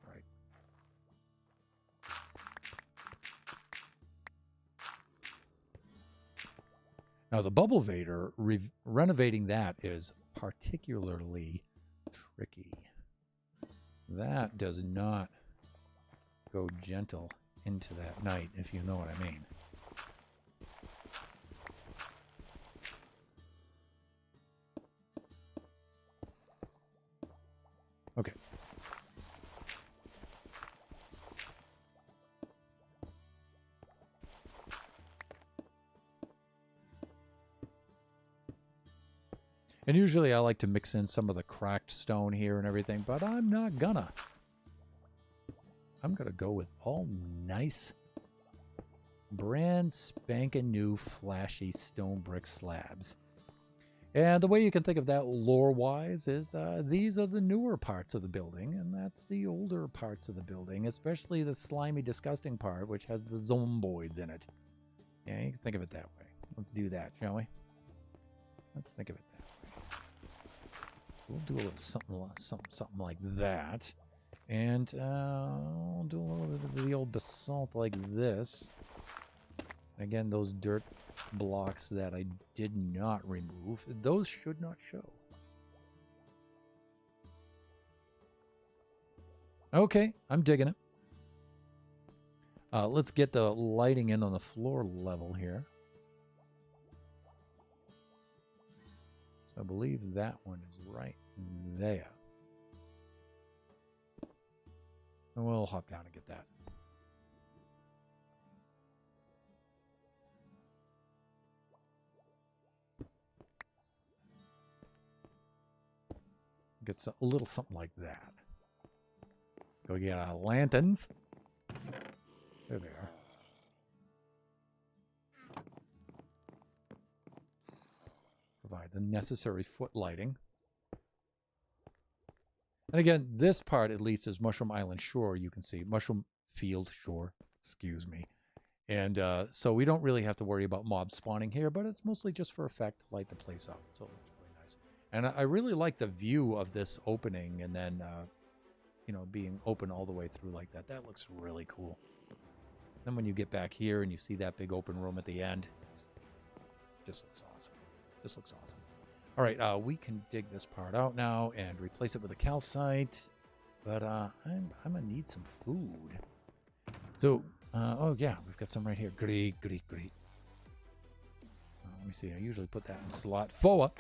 Right. Now, the Bubble Vader, renovating that is particularly tricky. That does not go gentle into that night, if you know what I mean. Okay. And usually I like to mix in some of the cracked stone here and everything, but I'm not gonna. I'm gonna go with all nice, brand spanking new flashy stone brick slabs. And the way you can think of that lore-wise is these are the newer parts of the building, and that's the older parts of the building, especially the slimy, disgusting part, which has the zomboids in it. Yeah, you can think of it that way. Let's do that, shall we? Let's think of it that way. We'll do a little something like that. And I'll do a little bit of the old basalt like this. Again, those dirt blocks that I did not remove, those should not show. Okay, I'm digging it. Let's get the lighting in on the floor level here. So I believe that one is right there. And we'll hop down and get that. Get a little something like that. Let's go get our lanterns. There they are. Provide the necessary foot lighting. And again, this part at least is Mushroom Island Shore. You can see Mushroom Field Shore, excuse me. And so we don't really have to worry about mobs spawning here, but it's mostly just for effect to light the place up. So it looks really nice. And I really like the view of this opening and then, you know, being open all the way through like that. That looks really cool. Then when you get back here and you see that big open room at the end, it just looks awesome. Just looks awesome. All right, we can dig this part out now and replace it with a calcite, but I'm gonna need some food. So, oh yeah, we've got some right here. Great. Let me see. I usually put that in slot 4.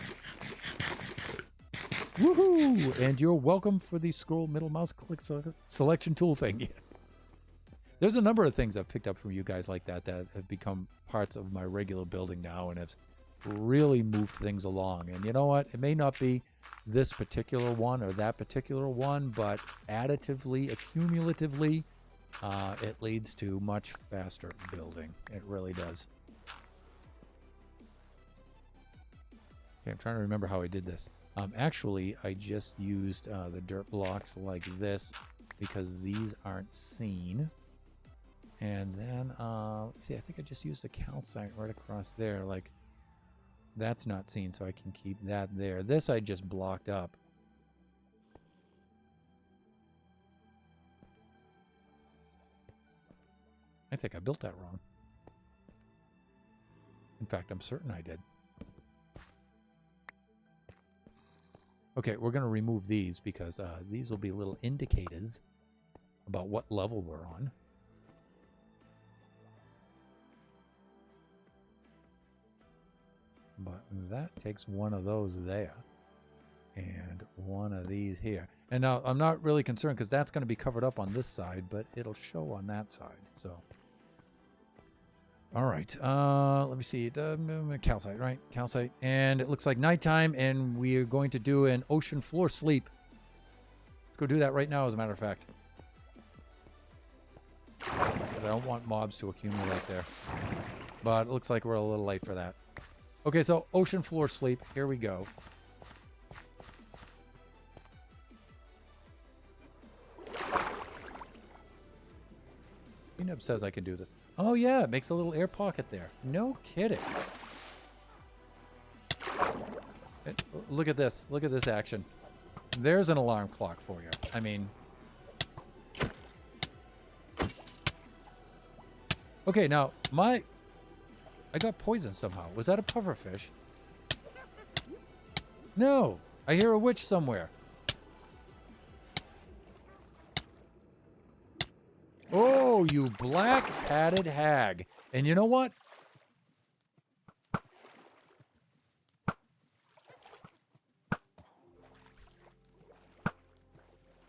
Woohoo! And you're welcome for the scroll middle mouse click selection tool thing. Yes. There's a number of things I've picked up from you guys like that that have become parts of my regular building now and have really moved things along. And you know what? It may not be this particular one or that particular one, but additively, accumulatively, it leads to much faster building. It really does. Okay, I'm trying to remember how I did this. Actually, I just used the dirt blocks like this because these aren't seen. And then, see, I think I just used a calcite right across there. Like, that's not seen, so I can keep that there. This I just blocked up. I think I built that wrong. In fact, I'm certain I did. Okay, we're going to remove these because these will be little indicators about what level we're on. But that takes one of those there and one of these here. And now I'm not really concerned because that's going to be covered up on this side, but it'll show on that side. So, all right. Let me see. Calcite, right? Calcite. And it looks like nighttime, and we are going to do an ocean floor sleep. Let's go do that right now, as a matter of fact. Because I don't want mobs to accumulate there. But it looks like we're a little late for that. Okay, so ocean floor sleep. Here we go. Eneb says I can do this. Oh yeah, it makes a little air pocket there. No kidding. Look at this. Look at this action. There's an alarm clock for you. I mean... Okay, now, I got poisoned somehow. Was that a pufferfish? No! I hear a witch somewhere. Oh, you black-hatted hag. And you know what?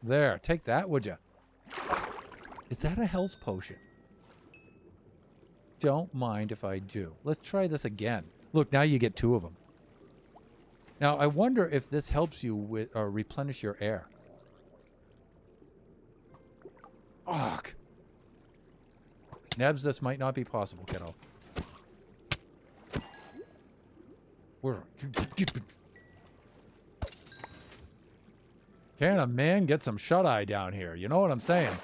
There, take that, would you? Is that a health potion? Don't mind if I do. Let's try this again. Look, now you get 2 of them. Now, I wonder if this helps you with replenish your air. Ugh. Nebs, this might not be possible, kiddo. Can a man get some shut-eye down here? You know what I'm saying?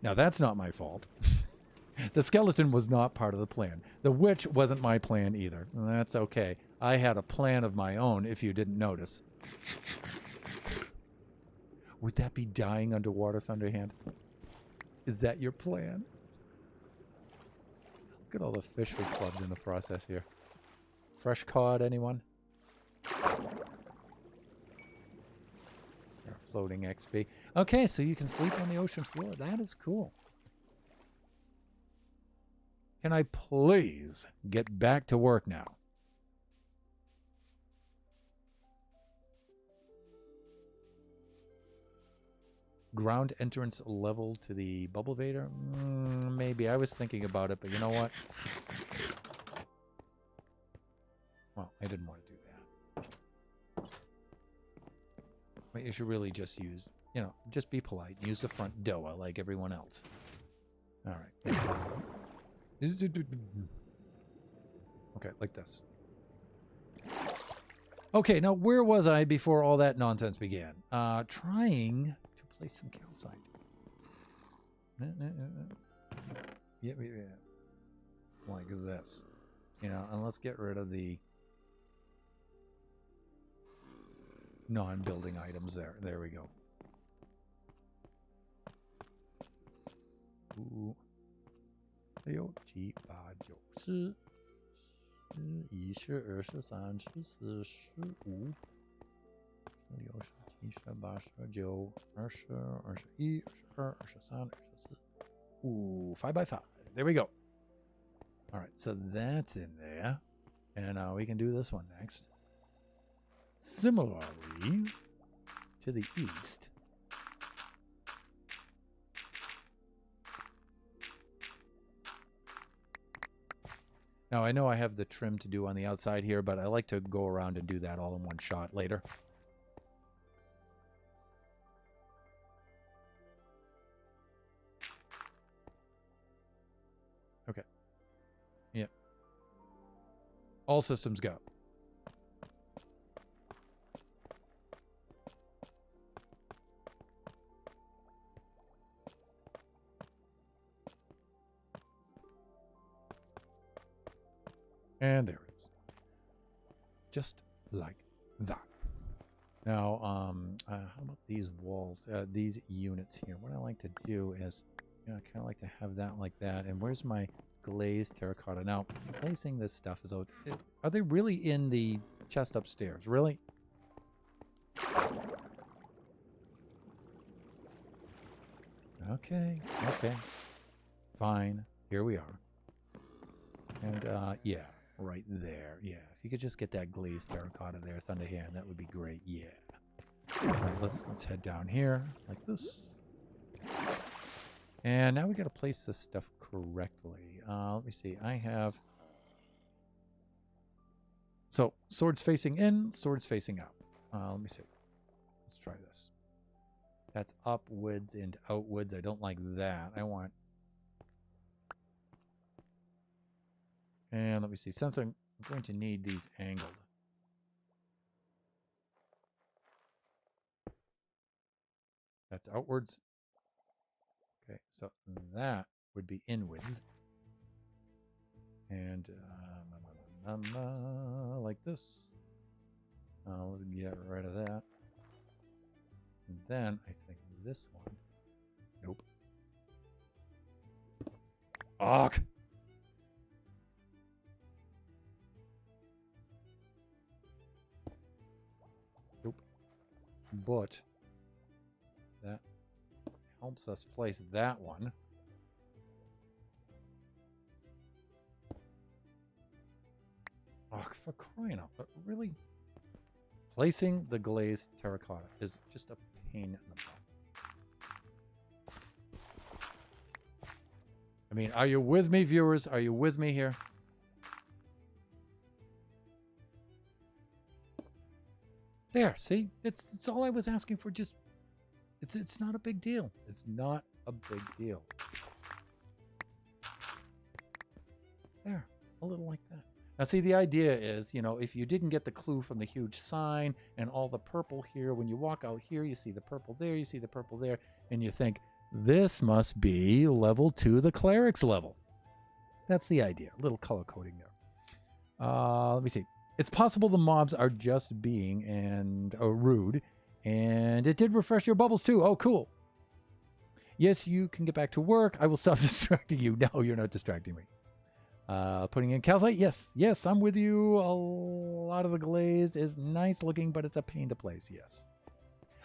Now, that's not my fault. The skeleton was not part of the plan. The witch wasn't my plan either. That's okay. I had a plan of my own, if you didn't notice. Would that be dying underwater, Thunderhand? Is that your plan? Look at all the fish we clubbed in the process here. Fresh cod, anyone? Floating XP. Okay, so you can sleep on the ocean floor. That is cool. Can I please get back to work now? Ground entrance level to the bubble vader? Maybe. I was thinking about it, but you know what? Well, I didn't want to do that. But you should really just use, you know, just be polite. Use the front door like everyone else. All right. Okay, like this. Okay, now where was I before all that nonsense began? Trying to place some calcite. Yeah. Like this. You know, and let's get rid of the non-building items there. There we go. Ooh. 6、7、8、9、10、11、12、13、14、15、16、17、18、19、20、21、22、23、24. Ooh, 5 by 5. There we go. All right, so that's in there. And we can do this one next. Similarly, to the east. Now, I know I have the trim to do on the outside here, but I like to go around and do that all in one shot later. Okay. Yep. All systems go. And there it is. Just like that. Now, how about these walls, these units here? What I like to do is, you know, I kind of like to have that like that. And where's my glazed terracotta? Now, placing this stuff is out. Are they really in the chest upstairs? Really? Okay. Fine. Here we are. And, yeah. Right there. Yeah. If you could just get that glazed terracotta there, Thunderhand, that would be great. Yeah. All right, let's head down here like this. And now we got to place this stuff correctly. Let me see. I have... So, swords facing in, swords facing out. Let me see. Let's try this. That's upwards and outwards. I don't like that. I want... And let me see. Since I'm going to need these angled. That's outwards. Okay, so that would be inwards. And like this. Let's get rid of that. And then I think this one. Nope. Ugh. Nope. But that helps us place that one. Oh, for crying out loud. Really? Placing the glazed terracotta is just a pain in the butt. I mean, are you with me, viewers? Are you with me here? There, see? It's all I was asking for. Just, it's not a big deal. It's not a big deal. There, a little like that. Now, see, the idea is, you know, if you didn't get the clue from the huge sign and all the purple here, when you walk out here, you see the purple there, you see the purple there, and you think, this must be level 2, the cleric's level. That's the idea. A little color coding there. Let me see. It's possible the mobs are just being rude, and it did refresh your bubbles too. Oh, cool. Yes, you can get back to work. I will stop distracting you. No, you're not distracting me. Putting in calcite. Yes, I'm with you. A lot of the glaze is nice looking, but it's a pain to place. Yes.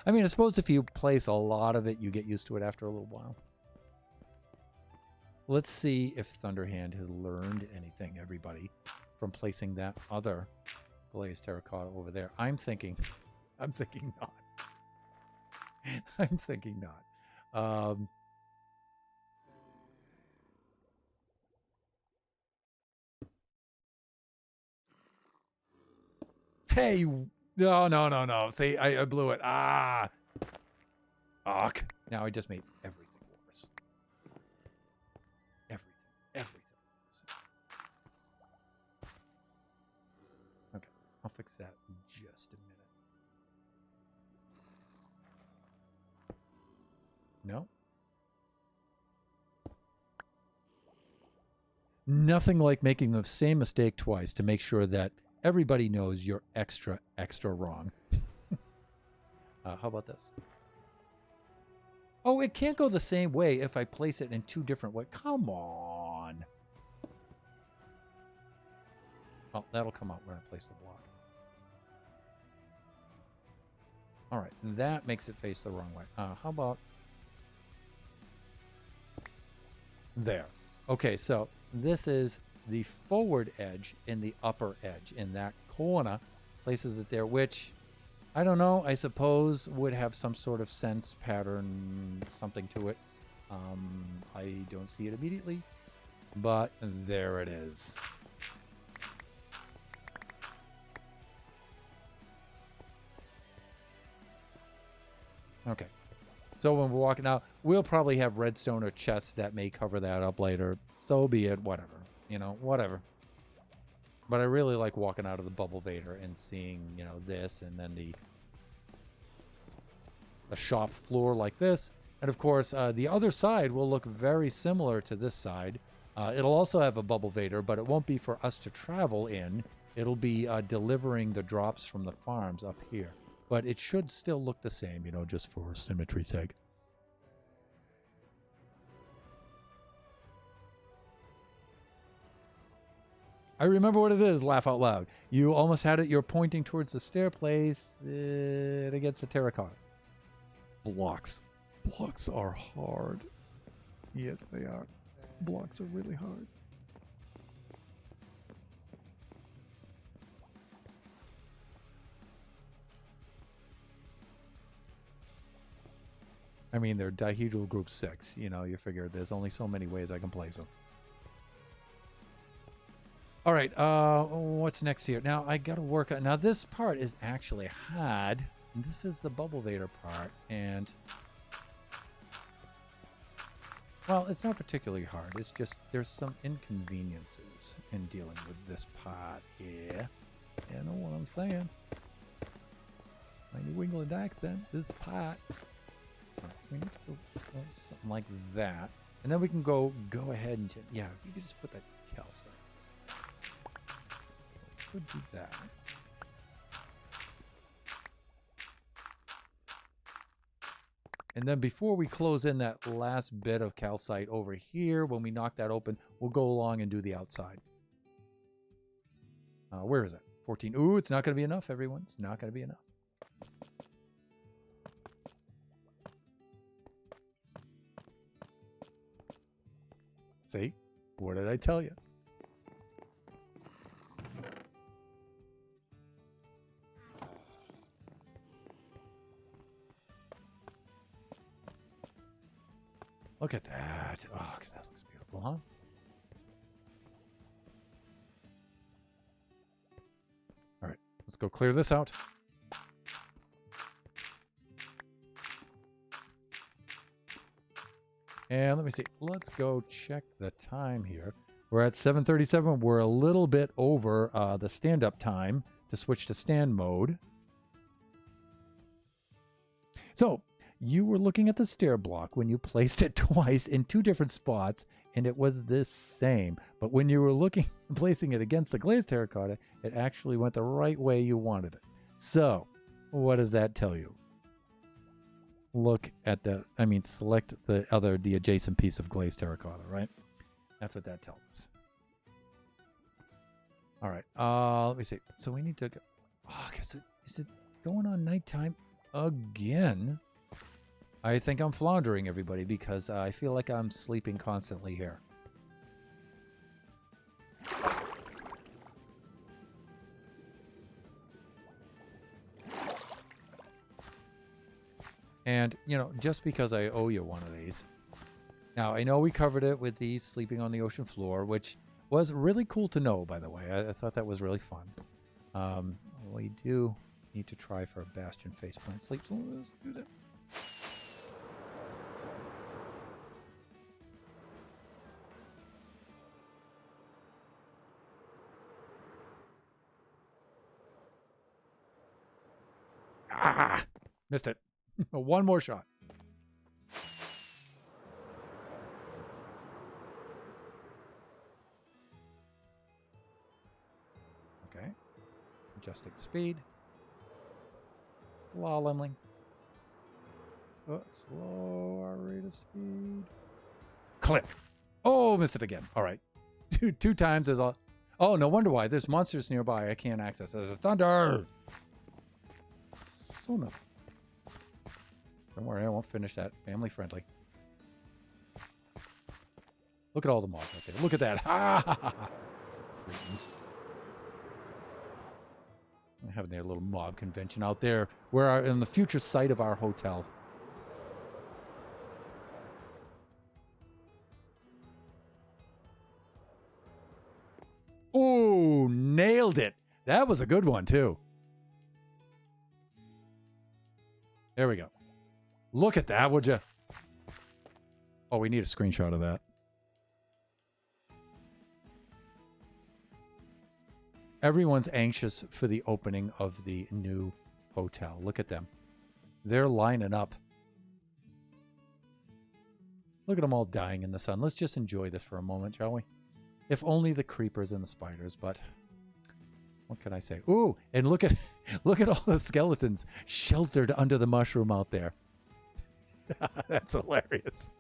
I mean, I suppose if you place a lot of it, you get used to it after a little while. Let's see if Thunderhand has learned anything, everybody, from placing that other glazed terracotta over there. I'm thinking not. I'm thinking not. Hey, no. See, I blew it. Ah. Ugh. Now I just made everything worse. Everything worse. Okay, I'll fix that in just a minute. No? Nothing like making the same mistake twice to make sure that everybody knows you're extra wrong. How about this? Oh, it can't go the same way if I place it in 2 different ways. Come on. Oh, that'll come out when I place the block. All right, that makes it face the wrong way. How about there? Okay, so this is the forward edge and the upper edge in that corner. Places it there, which, I don't know, I suppose would have some sort of sense pattern, something to it. I don't see it immediately, but there it is. Okay. So when we're walking out, we'll probably have redstone or chests that may cover that up later. So be it, whatever. You know, whatever. But I really like walking out of the Bubble Vader and seeing, you know, this and then the shop floor like this. And of course, the other side will look very similar to this side. It'll also have a Bubble Vader, but it won't be for us to travel in. It'll be delivering the drops from the farms up here. But it should still look the same, you know, just for symmetry's sake. I remember what it is, laugh out loud. You almost had it. You're pointing towards the stairplace against the terracotta. Blocks. Blocks are hard. Yes, they are. Blocks are really hard. I mean, they're dihedral group 6. You know, you figure there's only so many ways I can place them. All right, what's next here? Now, I got to work on... Now, this part is actually hard. This is the Bubble Vader part, and Well, it's not particularly hard. It's just there's some inconveniences in dealing with this part here. You know what I'm saying? My New England accent, this part. Right, so we need to go something like that. And then we can go ahead and, yeah, if you could just put that calcite. So could do that. And then before we close in that last bit of calcite over here, when we knock that open, we'll go along and do the outside. Where is it? 14. Ooh, it's not going to be enough, everyone. It's not going to be enough. See? What did I tell you? Look at that. Oh, that looks beautiful, huh? All right, let's go clear this out. And let me see. Let's go check the time here. We're at 7:37. We're a little bit over the stand-up time to switch to stand mode. So, you were looking at the stair block when you placed it twice in two different spots, and it was the same. But when you were placing it against the glazed terracotta, it actually went the right way you wanted it. So, what does that tell you? Look at select the adjacent piece of glazed terracotta, right? That's what that tells us. All right, let me see. So we need to go, is it going on nighttime again? I think I'm floundering, everybody, because I feel like I'm sleeping constantly here. And, just because I owe you one of these. Now, I know we covered it with the sleeping on the ocean floor, which was really cool to know, by the way. I thought that was really fun. We do need to try for a Bastion faceplant sleep, so let's do that. Ah! Missed it. One more shot. Okay. Adjusting speed. Slaloming. Slow our rate of speed. Clip. Oh, missed it again. All right. Two times is all. Oh, no wonder why. There's monsters nearby. I can't access it. There's thunder. Son of. Don't worry, I won't finish that. Family friendly. Look at all the mobs out there. Look at that. Ha ha ha. They're having their little mob convention out there. We're in the future site of our hotel. Oh, nailed it. That was a good one, too. There we go. Look at that, would you? Oh, we need a screenshot of that. Everyone's anxious for the opening of the new hotel. Look at them. They're lining up. Look at them all dying in the sun. Let's just enjoy this for a moment, shall we? If only the creepers and the spiders, but what can I say? Ooh, and look at all the skeletons sheltered under the mushroom out there. That's hilarious.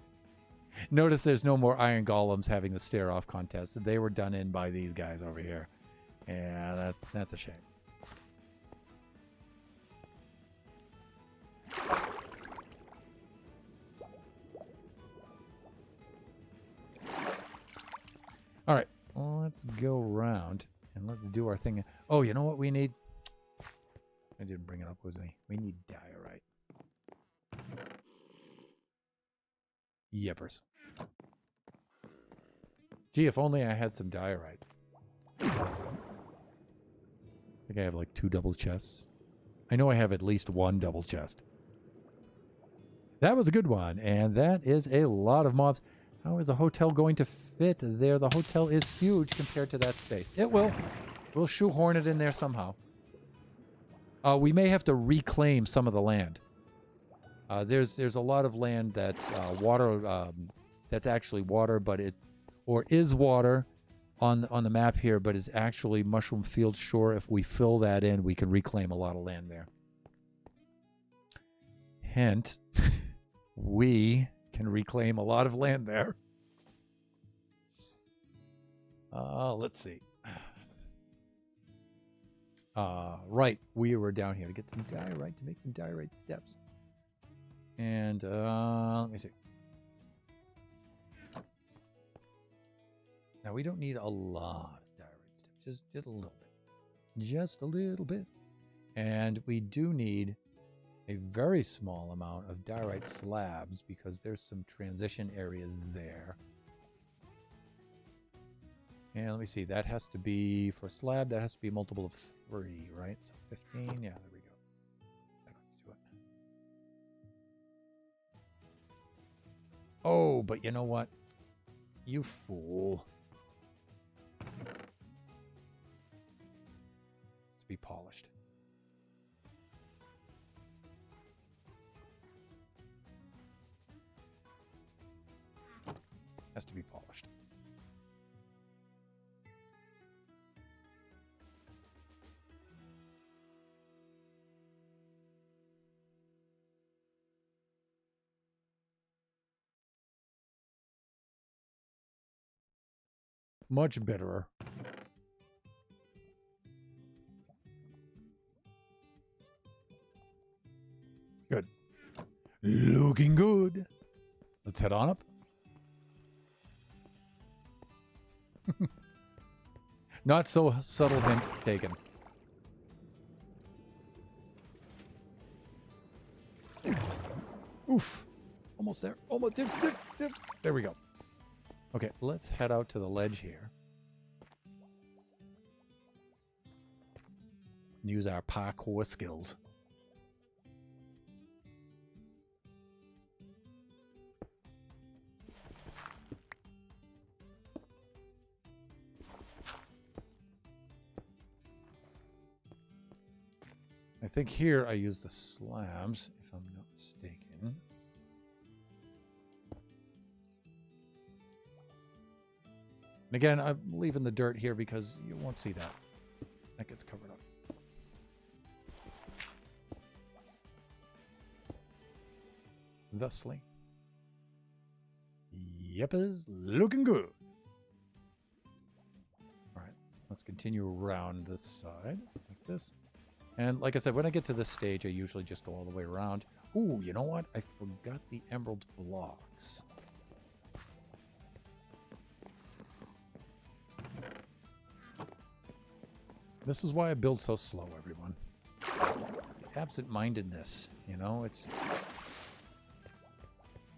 Notice there's no more iron golems having the stare off contest. They were done in by these guys over here. Yeah, that's a shame. All right, well, let's go around and let's do our thing. Oh, you know what we need? I didn't bring it up, was me. We need diorite. Yippers. Gee, if only I had some diorite. I think I have like 2 double chests. I know I have at least 1 double chest. That was a good one, and that is a lot of mobs. How is a hotel going to fit there? The hotel is huge compared to that space. It will. We'll shoehorn it in there somehow. We may have to reclaim some of the land. There's a lot of land that's water. That's actually water, but is water on the map here, but is actually Mushroom Field Shore. If we fill that in, we can reclaim a lot of land there. Hint, we can reclaim a lot of land there. Let's see. Right, we were down here to get some diorite, to make some diorite steps. And let me see. Now we don't need a lot of diorite steps, just a little bit. Just a little bit. And we do need a very small amount of diorite slabs because there's some transition areas there. And let me see, that has to be, for a slab, that has to be a multiple of 3, right? So 15, yeah, there we go. Do it. Oh, but you know what? You fool. It's to be polished. Has to be polished. Much bitterer. Good. Looking good. Let's head on up. Not so subtle hint taken. Oof. Almost there. Almost. Dip. There we go. Okay, let's head out to the ledge here. And use our parkour skills. I think here I use the slabs, if I'm not mistaken. And again, I'm leaving the dirt here because you won't see that. That gets covered up. Thusly. Yep, is looking good. All right, let's continue around this side like this. And like I said, when I get to this stage, I usually just go all the way around. Ooh, you know what? I forgot the emerald blocks. This is why I build so slow, everyone. It's the absent-mindedness, you know? It's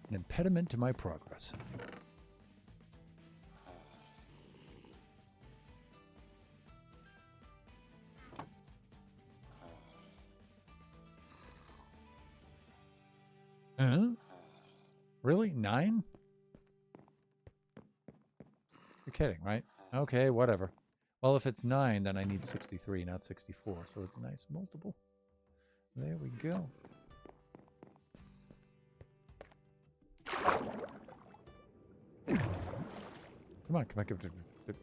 an impediment to my progress. Really? 9? You're kidding, right? Okay, whatever. Well, if it's 9, then I need 63, not 64. So it's a nice multiple. There we go. Come on, come on, come on.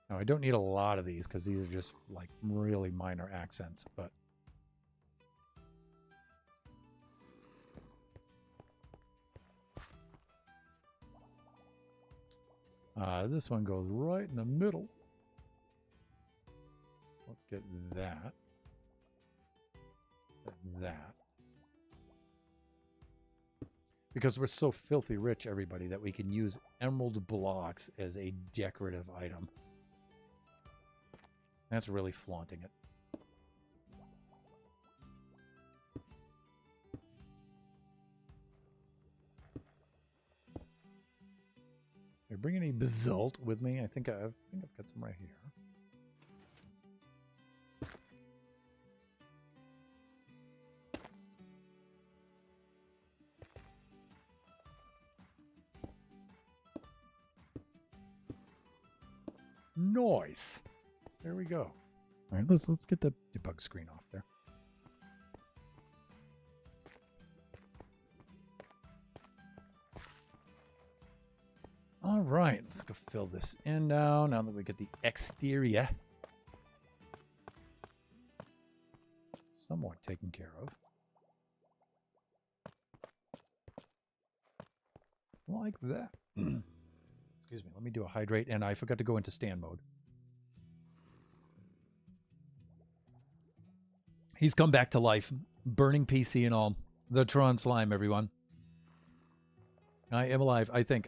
Now, I don't need a lot of these because these are just like really minor accents, but this one goes right in the middle. Let's get that. And that. Because we're so filthy rich, everybody, that we can use emerald blocks as a decorative item. That's really flaunting it. Are you bringing any basalt with me? I think I've got some right here. Nice. There we go. All right, let's get the debug screen off there. All right, let's go fill this in now that we get the exterior somewhat taken care of. Like that. Excuse me, let me do a hydrate, and I forgot to go into stand mode. He's come back to life, burning PC and all. The Tron Slime, everyone. I am alive, I think.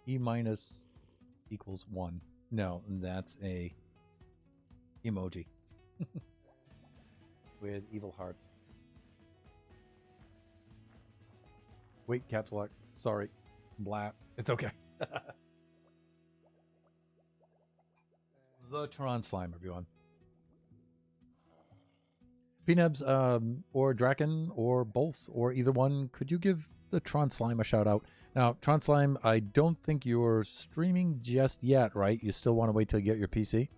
E minus equals 1. No, that's a emoji. With evil hearts. Wait, caps lock. Sorry. Blah. It's okay. The Tron Slime, everyone. Pnebs, or Draken, or both, or either one, could you give the Tron Slime a shout out? Now, Tron Slime, I don't think you're streaming just yet, right? You still want to wait till you get your PC?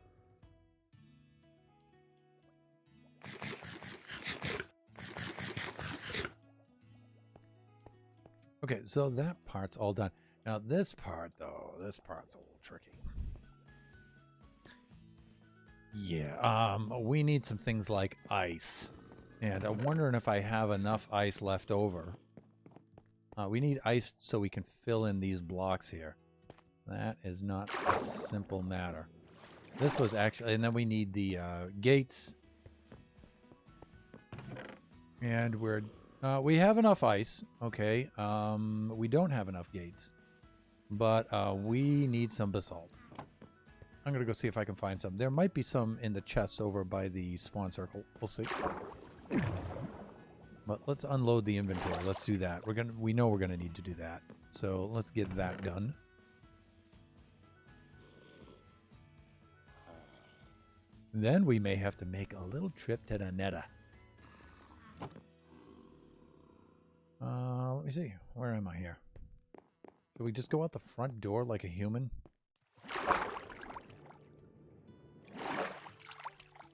Okay, so that part's all done. Now, this part, though, this part's a little tricky. Yeah, we need some things like ice. And I'm wondering if I have enough ice left over. We need ice so we can fill in these blocks here. That is not a simple matter. This was actually... And then we need the gates. And we're... we have enough ice, okay. We don't have enough gates. But we need some basalt. I'm going to go see if I can find some. There might be some in the chests over by the spawn circle. We'll see. But let's unload the inventory. Let's do that. We know we're going to need to do that. So let's get that done. Then we may have to make a little trip to the Nether. Let me see. Where am I here? Should we just go out the front door like a human?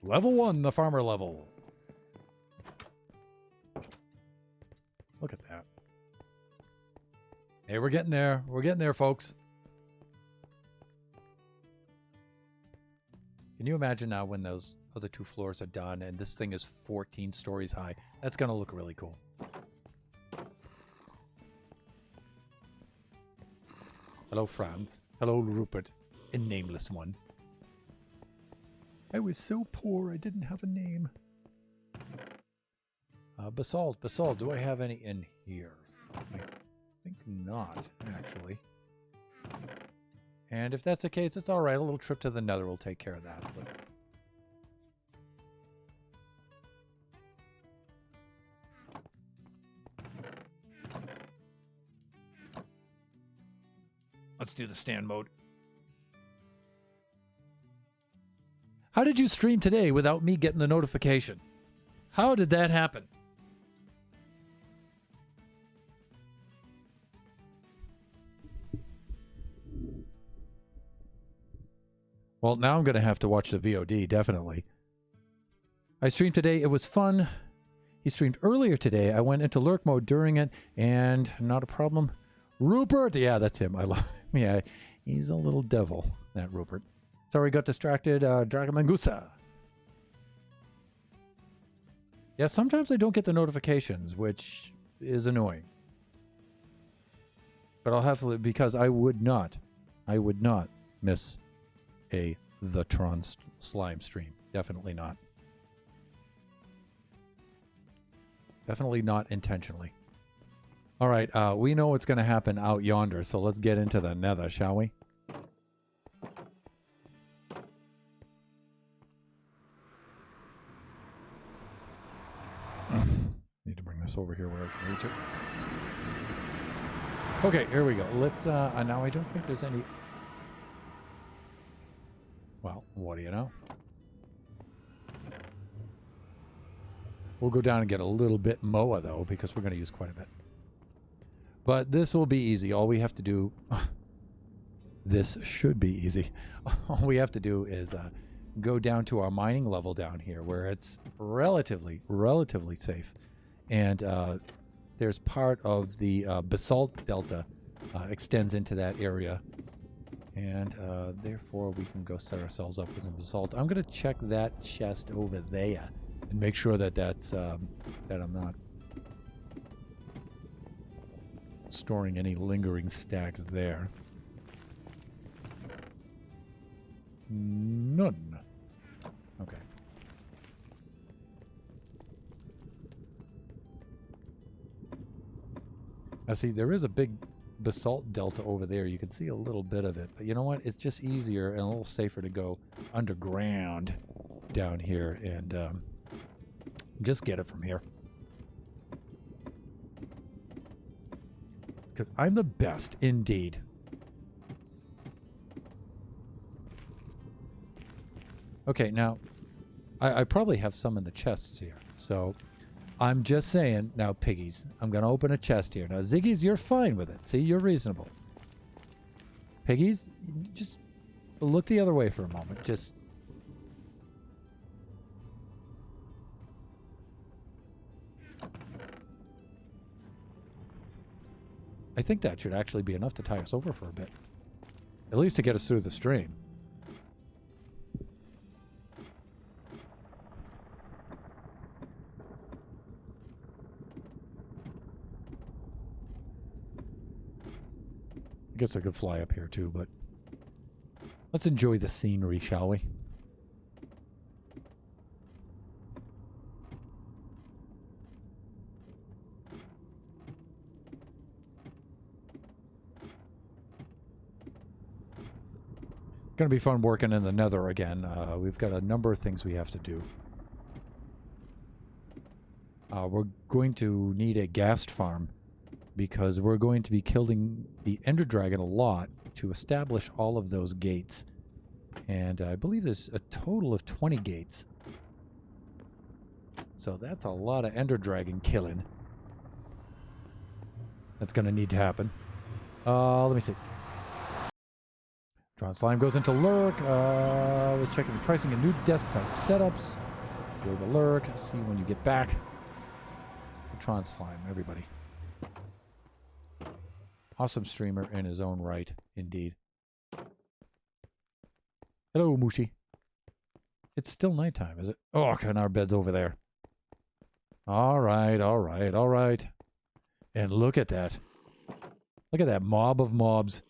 Level 1, the farmer level. Look at that. Hey, we're getting there. We're getting there, folks. Can you imagine now when those other 2 floors are done and this thing is 14 stories high? That's going to look really cool. Hello, Franz. Hello, Rupert. A nameless one. I was so poor I didn't have a name. Basalt. Basalt. Do I have any in here? I think not, actually. And if that's the case, it's alright. A little trip to the Nether will take care of that. But... let's do the stand mode. How did you stream today without me getting the notification? How did that happen? Well, now I'm going to have to watch the VOD, definitely. I streamed today. It was fun. He streamed earlier today. I went into lurk mode during it, and not a problem. Rupert! Yeah, that's him. I love him. Yeah, he's a little devil, that Rupert. Sorry, got distracted. Dragon Mangusa. Yeah, sometimes I don't get the notifications, which is annoying. But I'll have to, because I would not miss the Tron Slime stream. Definitely not. Definitely not intentionally. All right, we know what's going to happen out yonder, so let's get into the Nether, shall we? Need to bring this over here where I can reach it. Okay, here we go. Let's, now I don't think there's any... Well, what do you know? We'll go down and get a little bit Moa, though, because we're going to use quite a bit. But this will be easy. All we have to do... this should be easy. All we have to do is go down to our mining level down here where it's relatively safe. And there's part of the basalt delta extends into that area. And therefore we can go set ourselves up with some basalt. I'm going to check that chest over there and make sure that that's that I'm not storing any lingering stacks there. None. Okay. Now see, there is a big basalt delta over there. You can see a little bit of it. But you know what? It's just easier and a little safer to go underground down here and just get it from here. Because I'm the best, indeed. Okay, now, I probably have some in the chests here. So, I'm just saying, now, piggies, I'm going to open a chest here. Now, Ziggies, you're fine with it. See, you're reasonable. Piggies, just look the other way for a moment. Just... I think that should actually be enough to tie us over for a bit. At least to get us through the stream. I guess I could fly up here too, but let's enjoy the scenery, shall we? It's going to be fun working in the Nether again. We've got a number of things we have to do. We're going to need a ghast farm because we're going to be killing the Ender Dragon a lot to establish all of those gates. And I believe there's a total of 20 gates. So that's a lot of Ender Dragon killing. That's going to need to happen. Let me see. Tron Slime goes into lurk. We're checking the pricing of new desktop setups. Enjoy the lurk. See you when you get back. Tron Slime, everybody. Awesome streamer in his own right, indeed. Hello, Mushi. It's still nighttime, is it? Oh, okay, and our bed's over there. All right, all right, all right. And look at that. Look at that mob of mobs.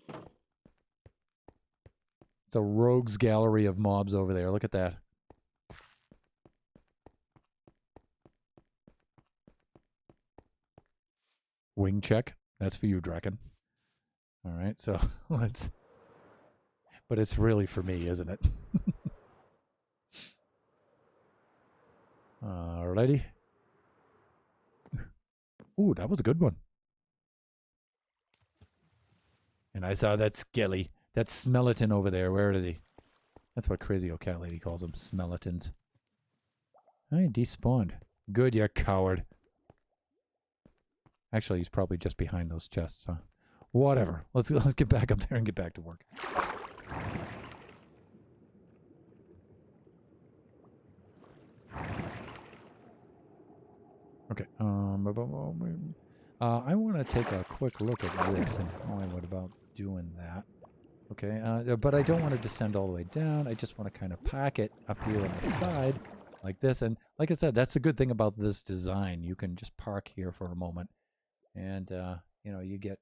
It's a rogues gallery of mobs over there. Look at that. Wing check. That's for you, Draken. All right, so let's... But it's really for me, isn't it? Alrighty. Ooh, that was a good one. And I saw that skelly. That Smelleton over there. Where is he? That's what Crazy Old Cat Lady calls them. Smelletons. I despawned. Good, you coward. Actually, he's probably just behind those chests, huh? Whatever. Let's get back up there and get back to work. Okay. I want to take a quick look at this and how I went about doing that. Okay. But I don't want to descend all the way down. I just want to kind of pack it up here on the side like this. And like I said, that's the good thing about this design. You can just park here for a moment. And, you know, you get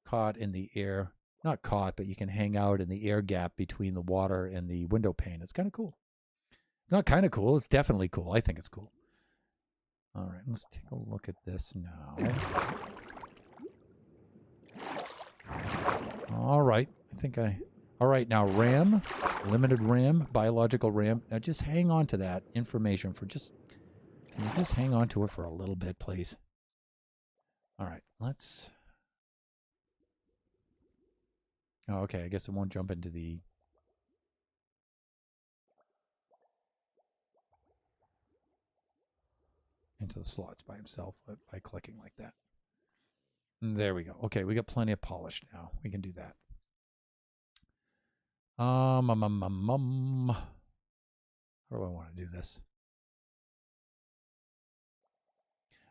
caught in the air. Not caught, but you can hang out in the air gap between the water and the window pane. It's kind of cool. It's not kind of cool. It's definitely cool. I think it's cool. All right, let's take a look at this now. All right. All right, now RAM, limited RAM, biological RAM. Now just hang on to that information for can you just hang on to it for a little bit, please? All right, let's... Oh, okay, I guess it won't jump into the... into the slots by himself by clicking like that. There we go. Okay, we got plenty of polish now. We can do that. How do I want to do this?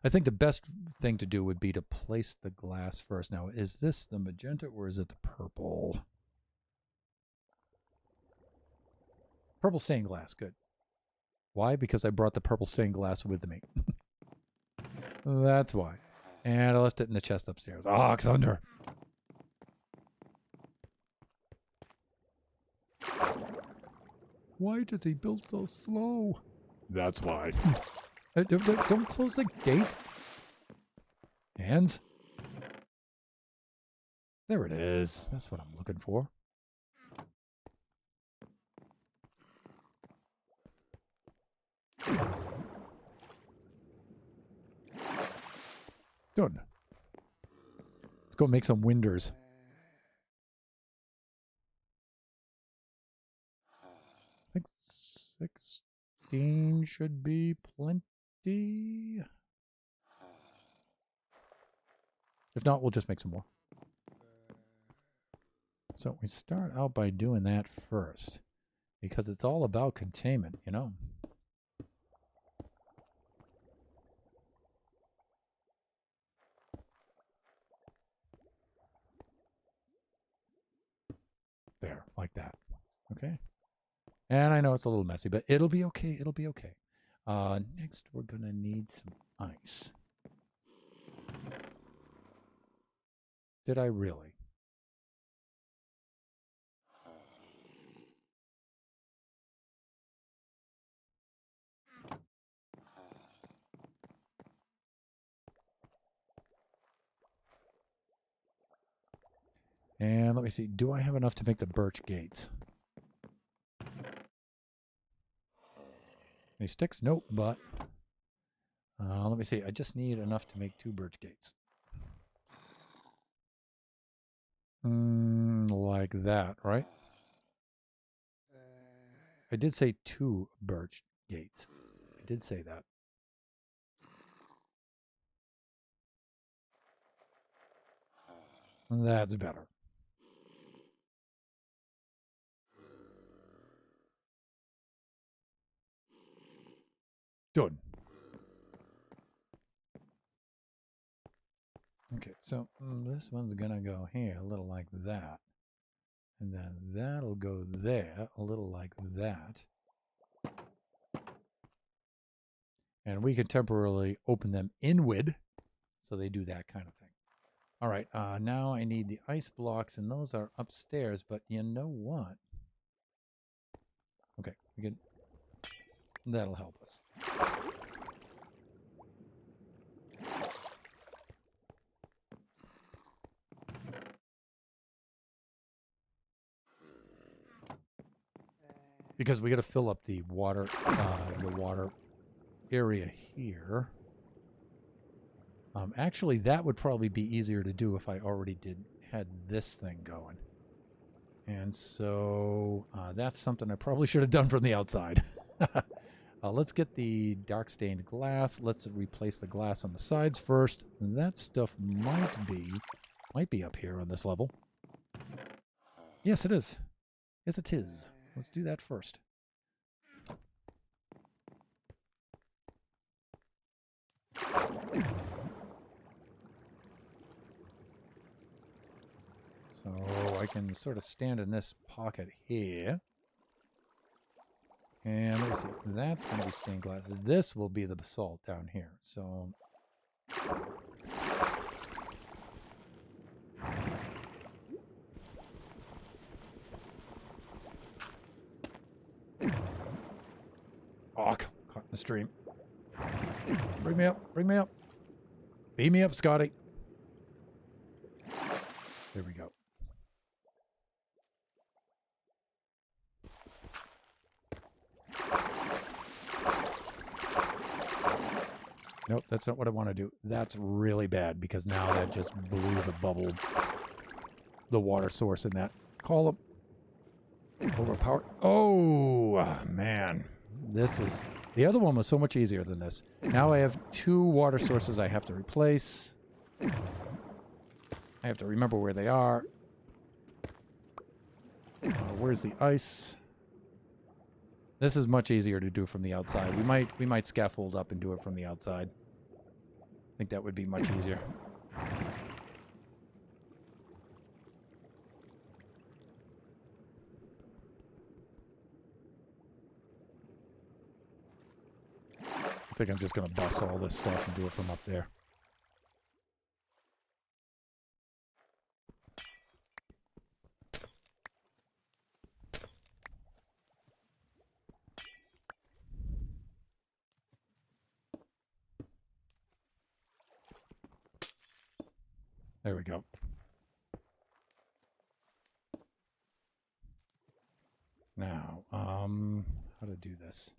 I think the best thing to do would be to place the glass first. Now, is this the magenta or is it the purple? Purple stained glass, good. Why? Because I brought the purple stained glass with me. That's why. And I left it in the chest upstairs. Ah, Xunder. Why does he build so slow? That's why. Don't close the gate. Hands. There it is. That's what I'm looking for. Done. Let's go make some winders. I think 16 should be plenty. If not, we'll just make some more. So we start out by doing that first, because it's all about containment, you know? There, like that. Okay. And I know it's a little messy, but it'll be okay. It'll be okay. Next, we're going to need some ice. Did I really? And let me see. Do I have enough to make the birch gates? Any sticks? Nope, but let me see. I just need enough to make 2 birch gates. Like that, right? I did say 2 birch gates. I did say that. That's better. Done. Okay, so this one's gonna go here, a little like that. And then that'll go there, a little like that. And we can temporarily open them inward, so they do that kind of thing. All right, now I need the ice blocks, and those are upstairs, but you know what? Okay, we can. That'll help us. Because we got to fill up the water area here. Actually, that would probably be easier to do if I already had this thing going. And so that's something I probably should have done from the outside. Let's get the dark stained glass. Let's replace the glass on the sides first. That stuff might be up here on this level. Yes, it is. Yes, it is. Let's do that first. So I can sort of stand in this pocket here. And let's see, that's going to be stained glass. This will be the basalt down here. So caught in the stream. Bring me up, bring me up. Beam me up, Scotty. There we go. Nope, that's not what I want to do. That's really bad because now that just blew the water source in that column. Overpowered. Oh, man. The other one was so much easier than this. Now I have 2 water sources I have to replace. I have to remember where they are. where's the ice? This is much easier to do from the outside. We might scaffold up and do it from the outside. I think that would be much easier. I think I'm just going to bust all this stuff and do it from up there. There we go. Now, how to do this?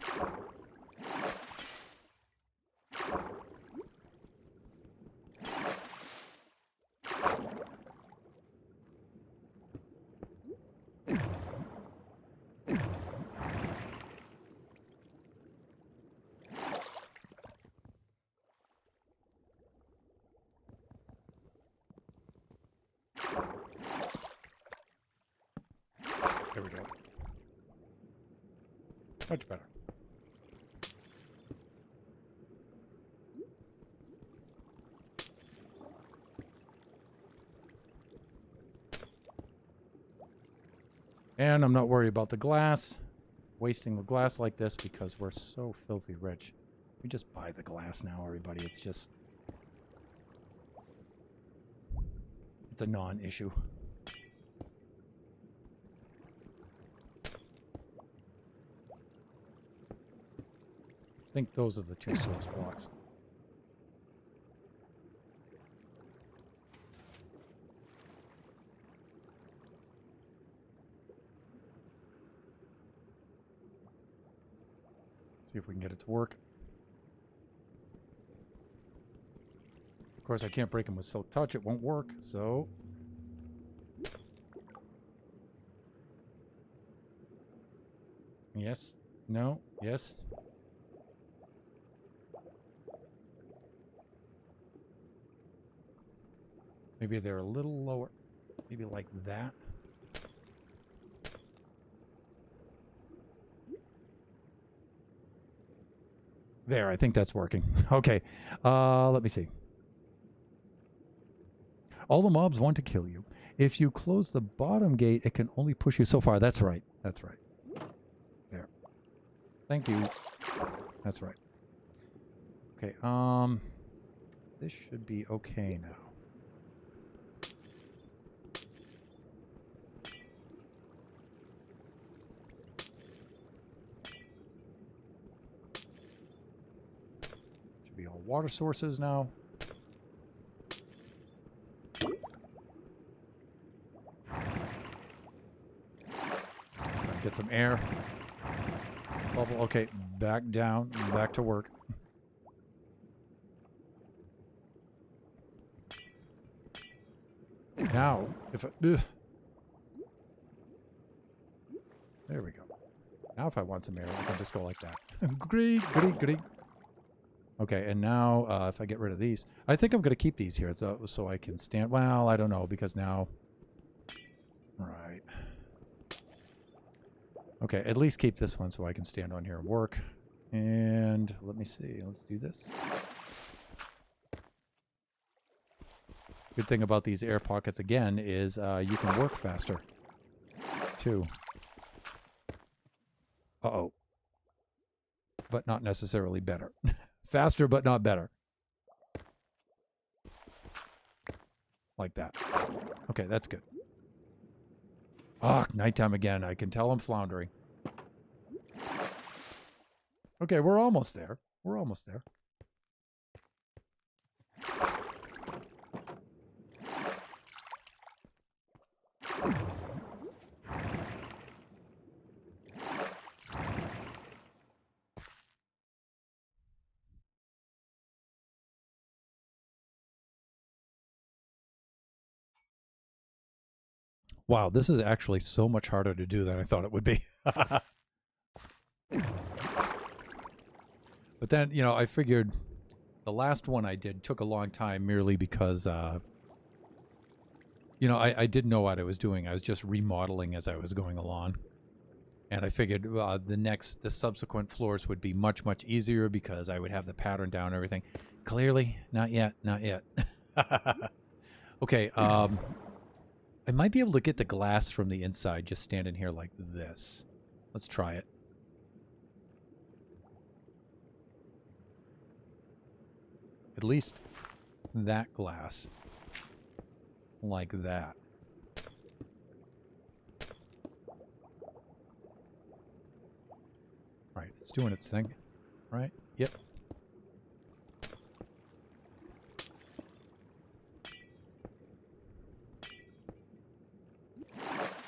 There we go. Much better. And I'm not worried about the glass. Wasting the glass like this because we're so filthy rich. We just buy the glass now, everybody. It's just... it's a non-issue. I think those are the two source blocks. See if we can get it to work. Of course, I can't break them with Silk Touch. It won't work, so... yes. No. Yes. Maybe they're a little lower. Maybe like that. There, I think that's working. Okay. Let me see. All the mobs want to kill you. If you close the bottom gate, it can only push you so far. That's right. That's right. There. Thank you. That's right. Okay, this should be okay now. Should be all water sources now. Get some air. Bubble. Okay, back down. Back to work. Now, if I... ugh. There we go. Now if I want some air, I can just go like that. Great, great, great. Okay, and now if I get rid of these... I think I'm going to keep these here so I can stand... well, I don't know, because now... right. Okay, at least keep this one so I can stand on here and work. And let me see. Let's do this. Good thing about these air pockets, again, is you can work faster, too. Uh-oh. But not necessarily better. Faster, but not better. Like that. Okay, that's good. Ah, nighttime again. I can tell I'm floundering. Okay, we're almost there. We're almost there. Wow, this is actually so much harder to do than I thought it would be. But then, you know, I figured the last one I did took a long time merely because You know, I didn't know what I was doing. I was just remodeling as I was going along. And I figured the subsequent floors would be much, much easier because I would have the pattern down and everything. Clearly, not yet, not yet. Okay, I might be able to get the glass from the inside just standing here like this. Let's try it. At least that glass. Like that. Right, it's doing its thing. Right? Yep.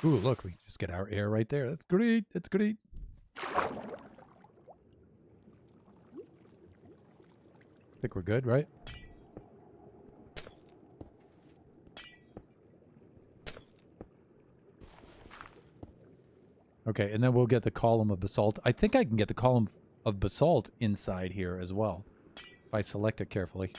Ooh, look, we just get our air right there. That's great. That's great. I think we're good, right? Okay, and then we'll get the column of basalt. I think I can get the column of basalt inside here as well, if I select it carefully.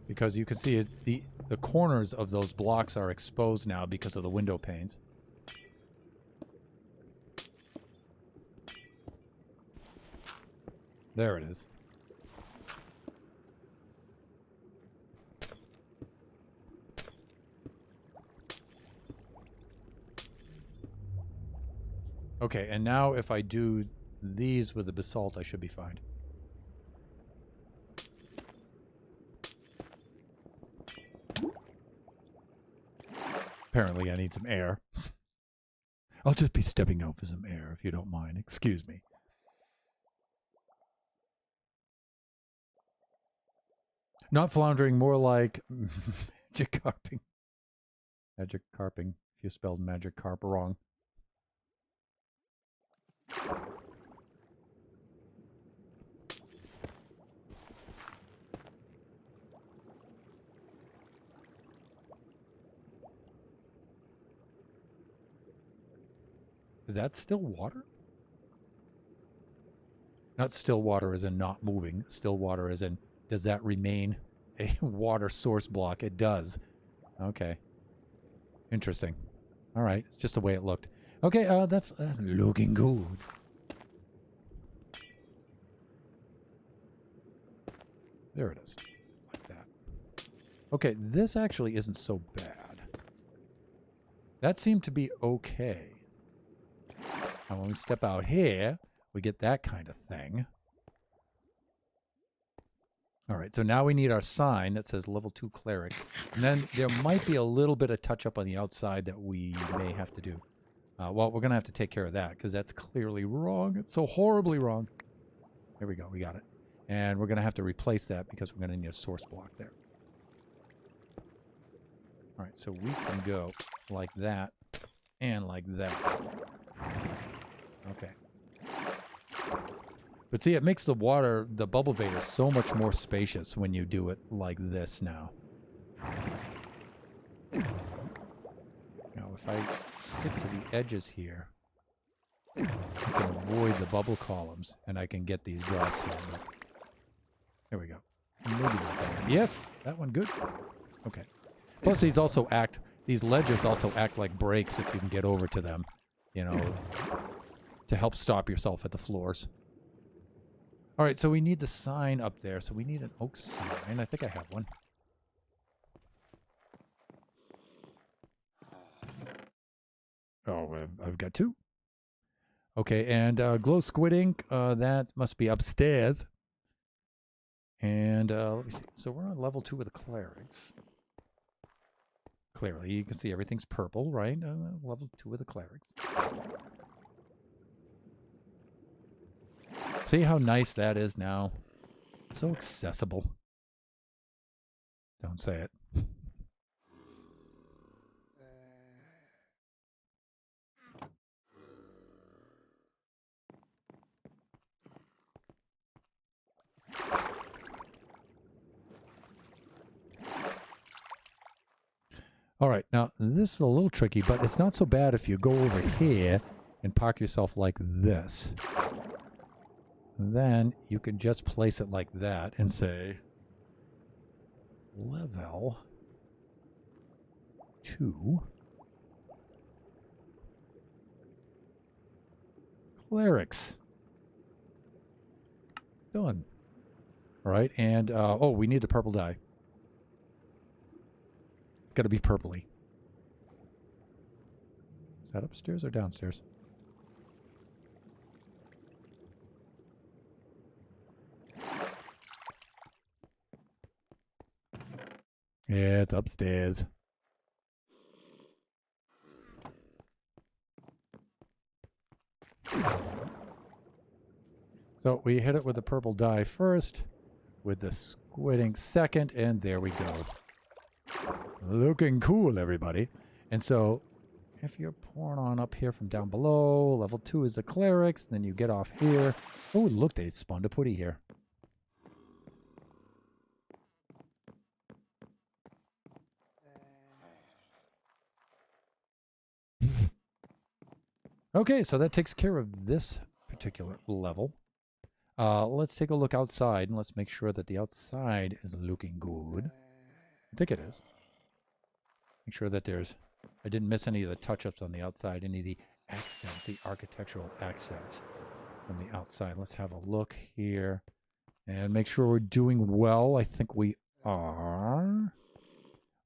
Because you can see it, the corners of those blocks are exposed now because of the window panes. There it is. Okay, and now if I do these with the basalt, I should be fine. Apparently I need some air. I'll just be stepping out for some air if you don't mind. Excuse me. Not floundering, more like magic carping. Magic carping, if you spelled magic carp wrong. Is that still water? Not still water as in not moving. Still water as in, does that remain a water source block? It does. Okay. Interesting. All right. It's just the way it looked. Okay, that's looking good. There it is. Like that. Okay, this actually isn't so bad. That seemed to be okay. Now when we step out here, we get that kind of thing. All right, so now we need our sign that says level 2 cleric. And then there might be a little bit of touch up on the outside that we may have to do. Well, we're going to have to take care of that because that's clearly wrong. It's so horribly wrong. There we go. We got it. And we're going to have to replace that because we're going to need a source block there. All right, so we can go like that and like that. Okay. But see, it makes the water, the bubble vader, so much more spacious when you do it like this now. Now, if I stick to the edges here, I can avoid the bubble columns, and I can get these drops here. There we go. Maybe that one. Yes, that one good. Okay. Plus, these ledges also act like brakes if you can get over to them, you know, to help stop yourself at the floors. All right, so we need the sign up there. So we need an oak sign. I think I have one. Oh, I've got two. Okay, and glow squid ink, that must be upstairs. And let me see. So we're on level 2 with the clerics. Clearly, you can see everything's purple, right? Level 2 with the clerics. See how nice that is now? So accessible. Don't say it. All right, now this is a little tricky, but it's not so bad if you go over here and park yourself like this. Then you can just place it like that and say level 2 clerics. Done. All right, and oh, we need the purple dye. It's got to be purpley. Is that upstairs or downstairs? Yeah, it's upstairs. So we hit it with the purple dye first, with the squidding second, and there we go. Looking cool, everybody. And so if you're pouring on up here from down below, level 2 is the clerics, then you get off here. Oh, look, they spawned a putty here. Okay, so that takes care of this particular level. Let's take a look outside, and let's make sure that the outside is looking good. I think it is. Make sure that I didn't miss any of the touch-ups on the outside, any of the accents, the architectural accents on the outside. Let's have a look here and make sure we're doing well. I think we are.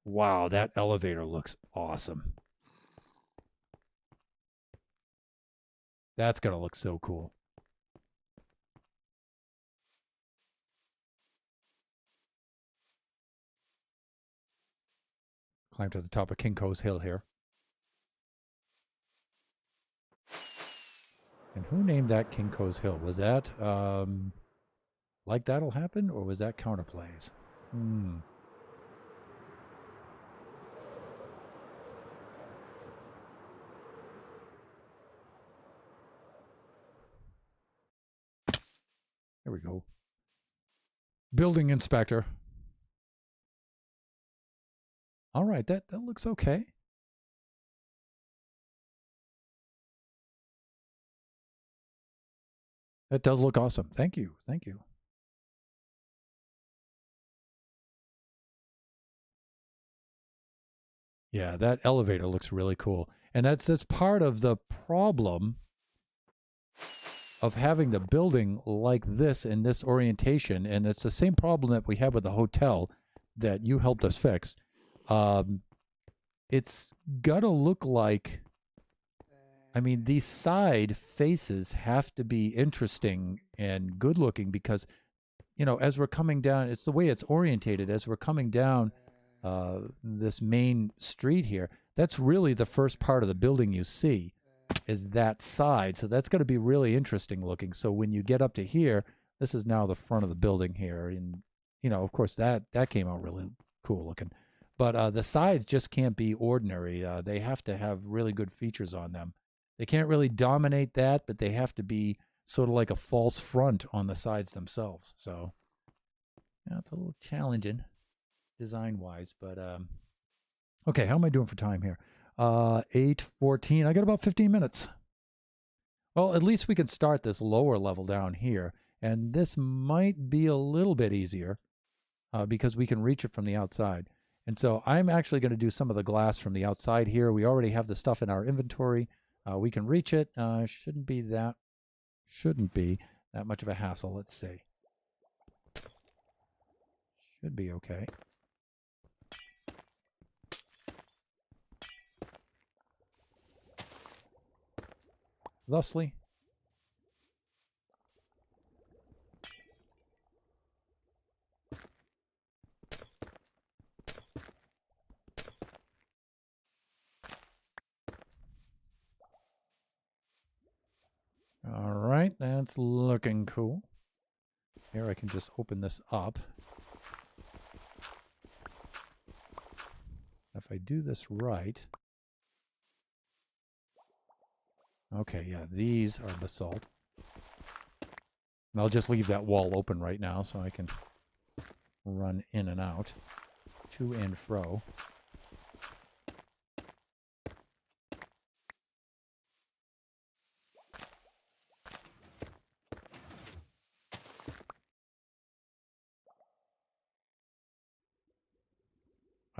Wow, that elevator looks awesome. That's going to look so cool. Climb to the top of Kinko's Hill here. And who named that Kinko's Hill? Was that like that'll happen, or was that counterplays? There we go. Building inspector. All right, that looks okay. That does look awesome. Thank you. Thank you. Yeah, that elevator looks really cool. And that's part of the problem of having the building like this in this orientation. And it's the same problem that we had with the hotel that you helped us fix. It's got to look like, I mean, these side faces have to be interesting and good looking because, you know, as we're coming down, it's the way it's orientated. As we're coming down this main street here, that's really the first part of the building you see is that side. So that's going to be really interesting looking. So when you get up to here, this is now the front of the building here. And, you know, of course, that came out really cool looking. But the sides just can't be ordinary. They have to have really good features on them. They can't really dominate that, but they have to be sort of like a false front on the sides themselves. So yeah, it's a little challenging design-wise. But okay, how am I doing for time here? 8:14. I got about 15 minutes. Well, at least we can start this lower level down here. And this might be a little bit easier because we can reach it from the outside. And so I'm actually going to do some of the glass from the outside here. We already have the stuff in our inventory. We can reach it. Shouldn't be that much of a hassle. Let's see. Should be okay. Thusly. All right, that's looking cool. Here I can just open this up. If I do this right. Okay, yeah, these are basalt. And I'll just leave that wall open right now so I can run in and out, to and fro.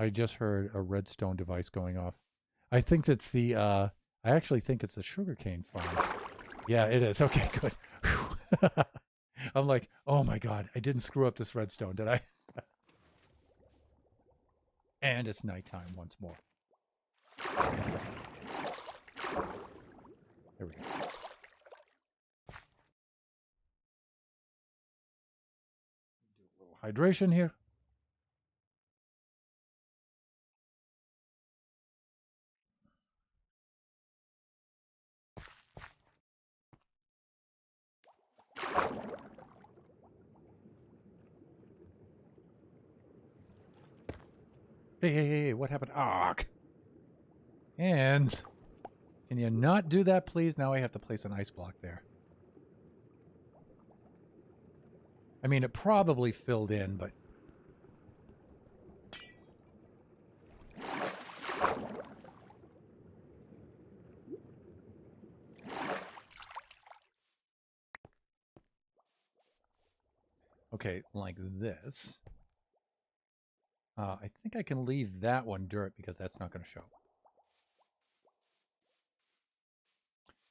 I just heard a redstone device going off. I think that's the, I actually think it's the sugarcane farm. Yeah, it is. Okay, good. I'm like, oh my God, I didn't screw up this redstone, did I? And it's nighttime once more. There we go. Do a little hydration here. Hey, what happened? Ah, hands. Can you not do that, please? Now I have to place an ice block there. I mean, it probably filled in, but... Okay, like this. I think I can leave that one dirt because that's not going to show.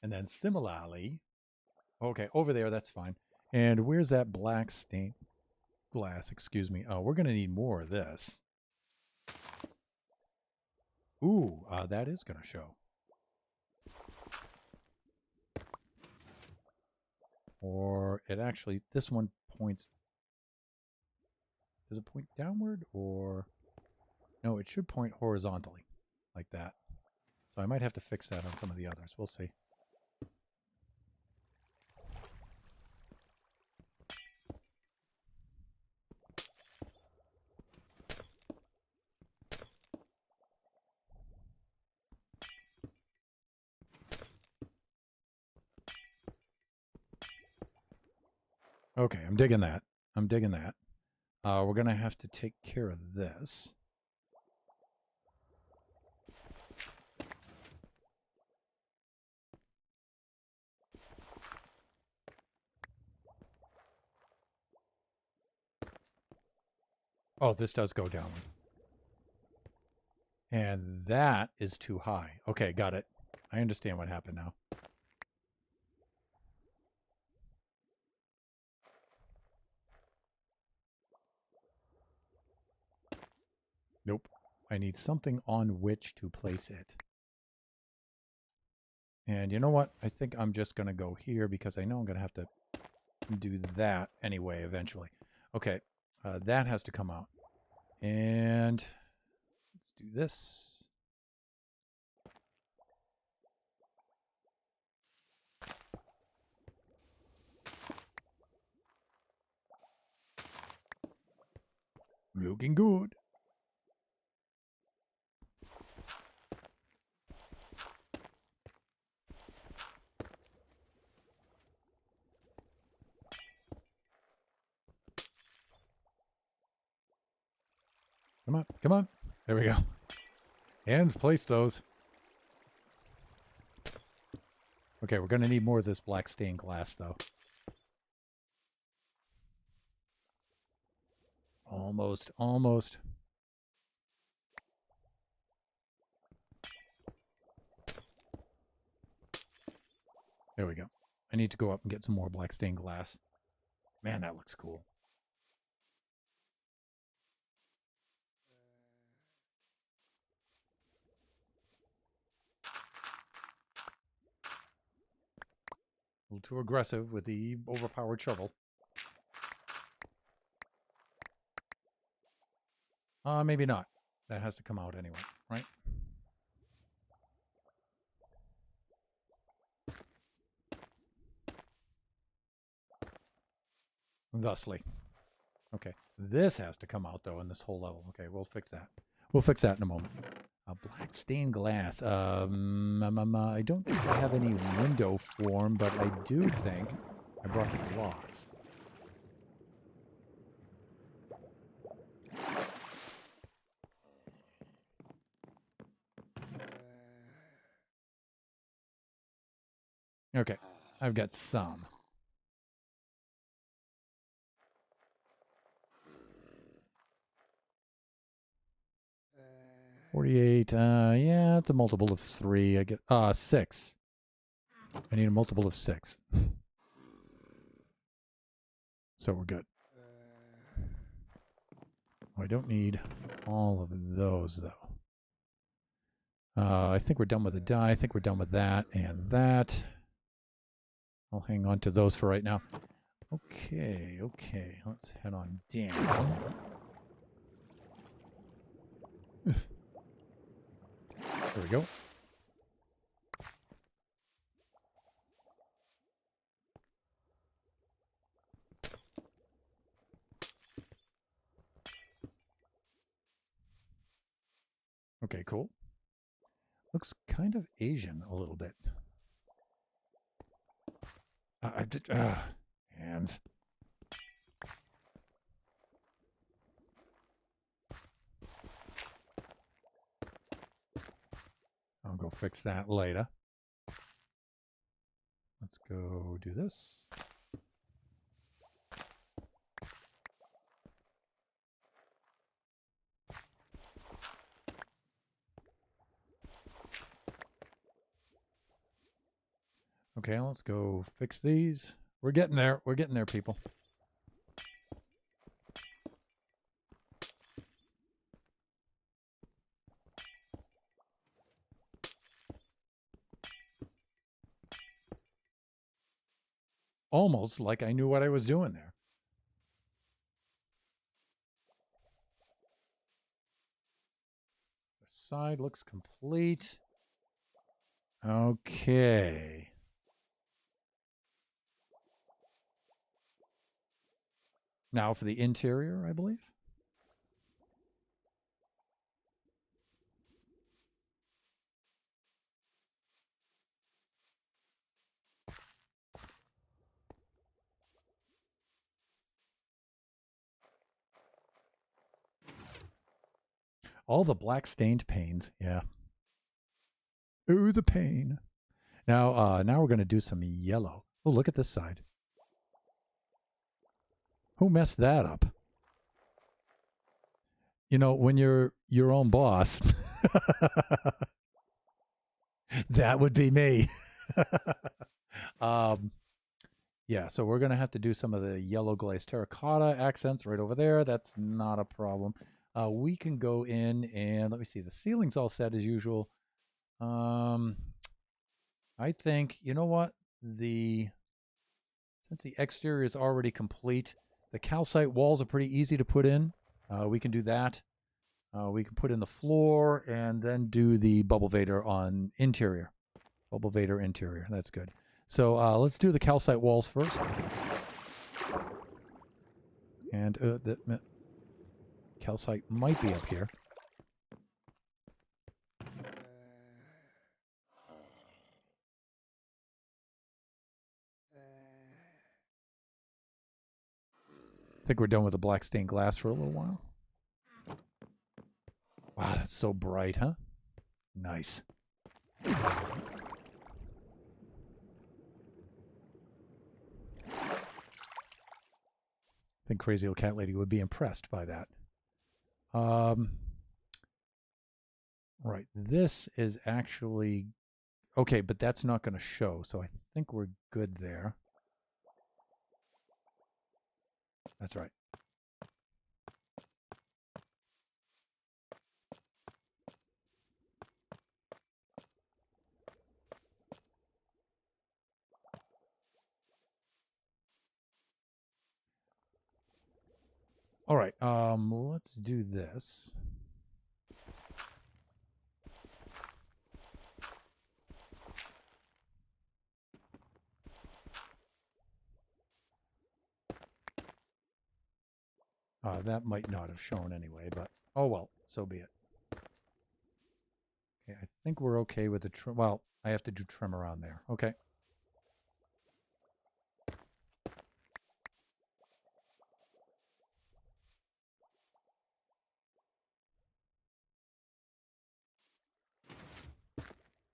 And then similarly... Okay, over there, that's fine. And where's that black stained glass? Excuse me. Oh, we're going to need more of this. Ooh, that is going to show. Or it actually, this one points... Does it point downward or... No, it should point horizontally, like that. So I might have to fix that on some of the others. We'll see. Okay, I'm digging that. I'm digging that. We're going to have to take care of this. Oh, this does go down. And that is too high. Okay, got it. I understand what happened now. Nope. I need something on which to place it. And you know what? I think I'm just going to go here because I know I'm going to have to do that anyway eventually. Okay, that has to come out. And let's do this. Looking good. Come on, come on. There we go. Hands, place those. Okay, we're going to need more of this black stained glass, though. Almost, almost. There we go. I need to go up and get some more black stained glass. Man, that looks cool. A little too aggressive with the overpowered shovel. Maybe not. That has to come out anyway, right? Thusly. Okay. This has to come out, though, in this whole level. Okay, we'll fix that. We'll fix that in a moment. Black stained glass. I don't think I have any window form, but I do think I brought the blocks. Okay, I've got some. 48. Yeah, it's a multiple of 3. I get 6. I need a multiple of 6. So we're good. I don't need all of those, though. I think we're done with the die. I think we're done with that and that. I'll hang on to those for right now. Okay, okay. Let's head on down. There we go. Okay, cool. Looks kind of Asian a little bit. And I'll go fix that later. Let's go do this. Okay, let's go fix these. We're getting there. We're getting there, people. Almost like I knew what I was doing there. The side looks complete. Okay. Now for the interior, I believe. All the black stained panes. Yeah. Ooh, the pain. Now, now we're going to do some yellow. Oh, look at this side. Who messed that up? You know, when you're your own boss, that would be me. Yeah, so we're going to have to do some of the yellow glazed terracotta accents right over there. That's not a problem. We can go in and let me see. The ceiling's all set as usual. I think, you know what? Since the exterior is already complete, the calcite walls are pretty easy to put in. We can do that. We can put in the floor and then do the bubble vader on interior. Bubble vader interior. That's good. So let's do the calcite walls first. And the calcite might be up here. I think we're done with the black stained glass for a little while. Wow, that's so bright, huh? Nice. I think Crazy Old Cat Lady would be impressed by that. Right, this is actually... Okay, but that's not going to show, so I think we're good there. That's right. All right, let's do this. That might not have shown anyway, but oh well, so be it. Okay, I think we're okay with the trim. Well, I have to do trim around there. Okay.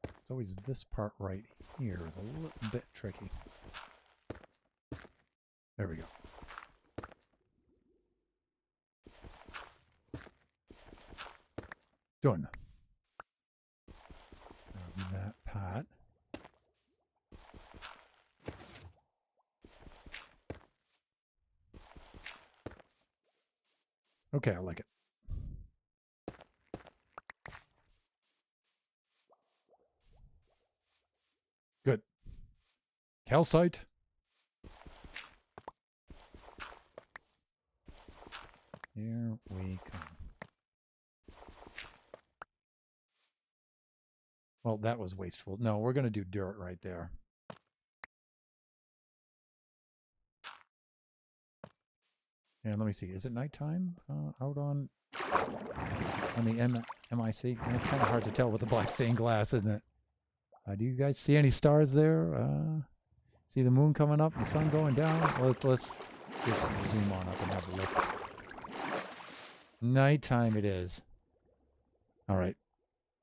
It's always this part right here is a little bit tricky. There we go. Done. Okay, I like it. Good. Calcite. Here we come. Well, that was wasteful. No, we're going to do dirt right there. And let me see. Is it nighttime out on the MIC? And it's kind of hard to tell with the black stained glass, isn't it? Do you guys see any stars there? See the moon coming up, the sun going down? Let's just zoom on up and have a look. Nighttime it is. All right.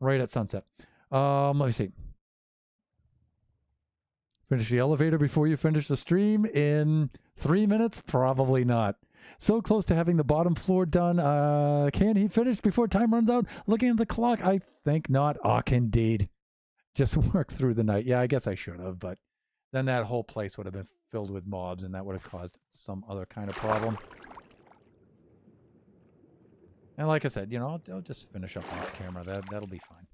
Right at sunset. Let me see. Finish the elevator before you finish the stream in 3 minutes? Probably not. So close to having the bottom floor done. Can he finish before time runs out? Looking at the clock, I think not. Indeed. Just work through the night. Yeah, I guess I should have, but then that whole place would have been filled with mobs, and that would have caused some other kind of problem. And like I said, you know, I'll just finish up off camera. That'll be fine.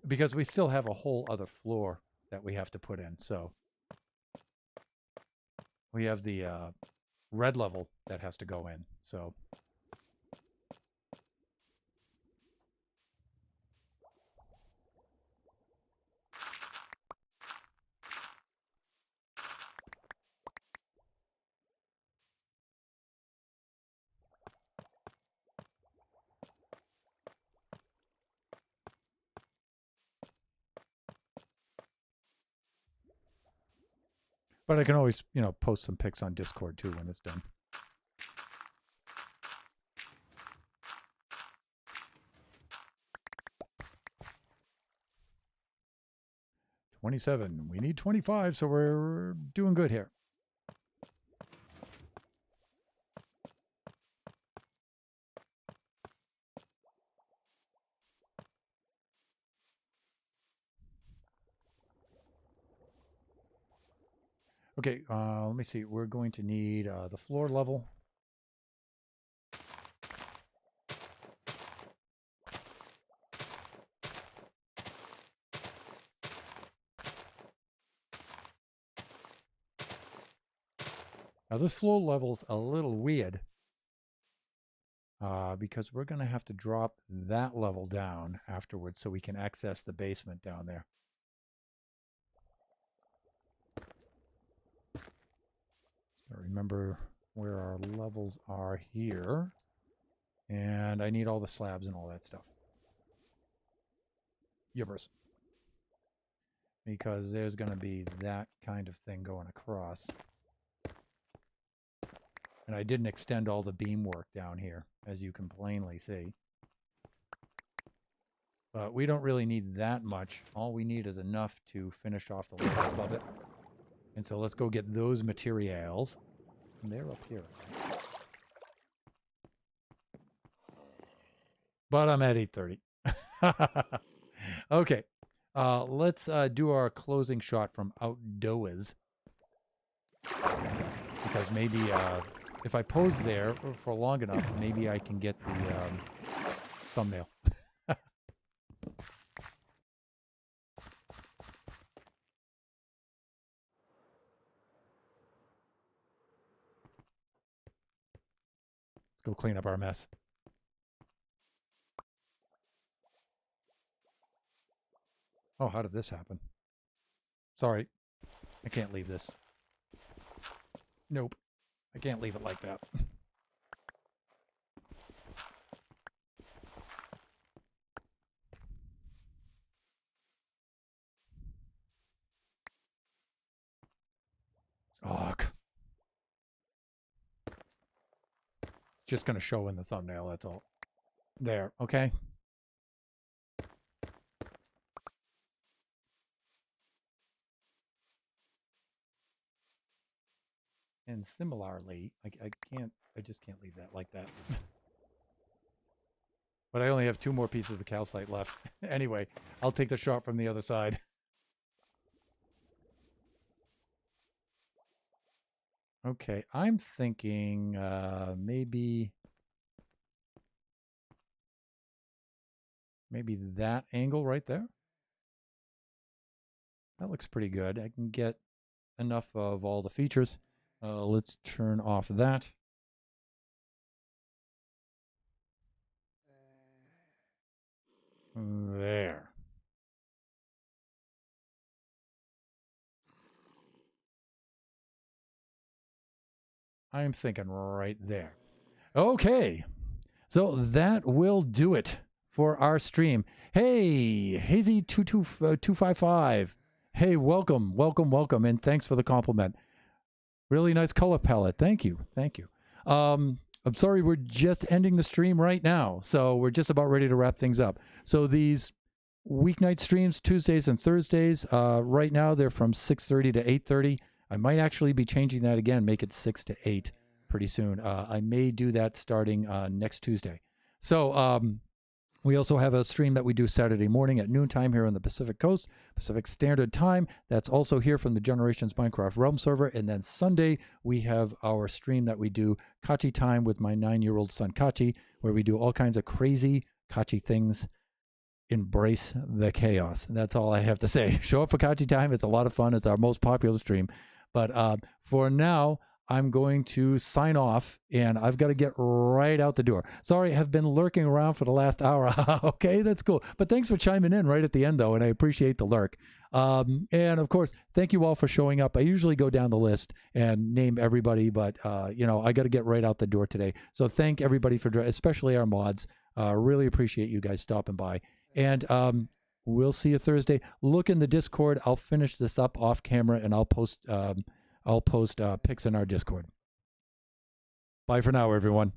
Because we still have a whole other floor that we have to put in. So we have the red level that has to go in. So but I can always, you know, post some pics on Discord too when it's done. $27. We need 25, so we're doing good here. Okay, let me see. We're going to need the floor level. Now this floor level's a little weird because we're going to have to drop that level down afterwards so we can access the basement down there. So remember where our levels are here. And I need all the slabs and all that stuff. Yubbers. Because there's going to be that kind of thing going across. And I didn't extend all the beam work down here, as you can plainly see. But we don't really need that much. All we need is enough to finish off the layer above it. And so let's go get those materials. And they're up here. But I'm at 8:30. Okay. Let's do our closing shot from outdoors. Because maybe if I pose there for long enough, maybe I can get the thumbnail. Let's go clean up our mess. Oh, how did this happen? Sorry. I can't leave this. Nope. I can't leave it like that. Ugh. It's just going to show in the thumbnail, that's all. There, okay? And similarly, I just can't leave that like that. But I only have 2 more pieces of calcite left. Anyway, I'll take the shot from the other side. Okay, I'm thinking maybe that angle right there. That looks pretty good. I can get enough of all the features. Let's turn off that. There. I'm thinking right there. Okay. So that will do it for our stream. Hey, Hazy25255. Hey, welcome, welcome, welcome, and thanks for the compliment. Really nice color palette. Thank you. Thank you. I'm sorry, we're just ending the stream right now. So we're just about ready to wrap things up. So these weeknight streams, Tuesdays and Thursdays, right now they're from 6:30 to 8:30. I might actually be changing that again, make it 6 to 8 pretty soon. I may do that starting next Tuesday. So we also have a stream that we do Saturday morning at noontime here on the Pacific Coast, Pacific Standard Time. That's also here from the Generations Minecraft Realm server. And then Sunday, we have our stream that we do, Kachi Time, with my 9-year-old son, Kachi, where we do all kinds of crazy Kachi things. Embrace the chaos. That's all I have to say. Show up for Kachi Time. It's a lot of fun. It's our most popular stream. But for now, I'm going to sign off, and I've got to get right out the door. Sorry, I have been lurking around for the last hour. Okay, that's cool. But thanks for chiming in right at the end, though, and I appreciate the lurk. And, of course, thank you all for showing up. I usually go down the list and name everybody, but, you know, I got to get right out the door today. So thank everybody for, especially our mods. Really appreciate you guys stopping by. And we'll see you Thursday. Look in the Discord. I'll finish this up off camera, and I'll post pics in our Discord. Bye for now, everyone.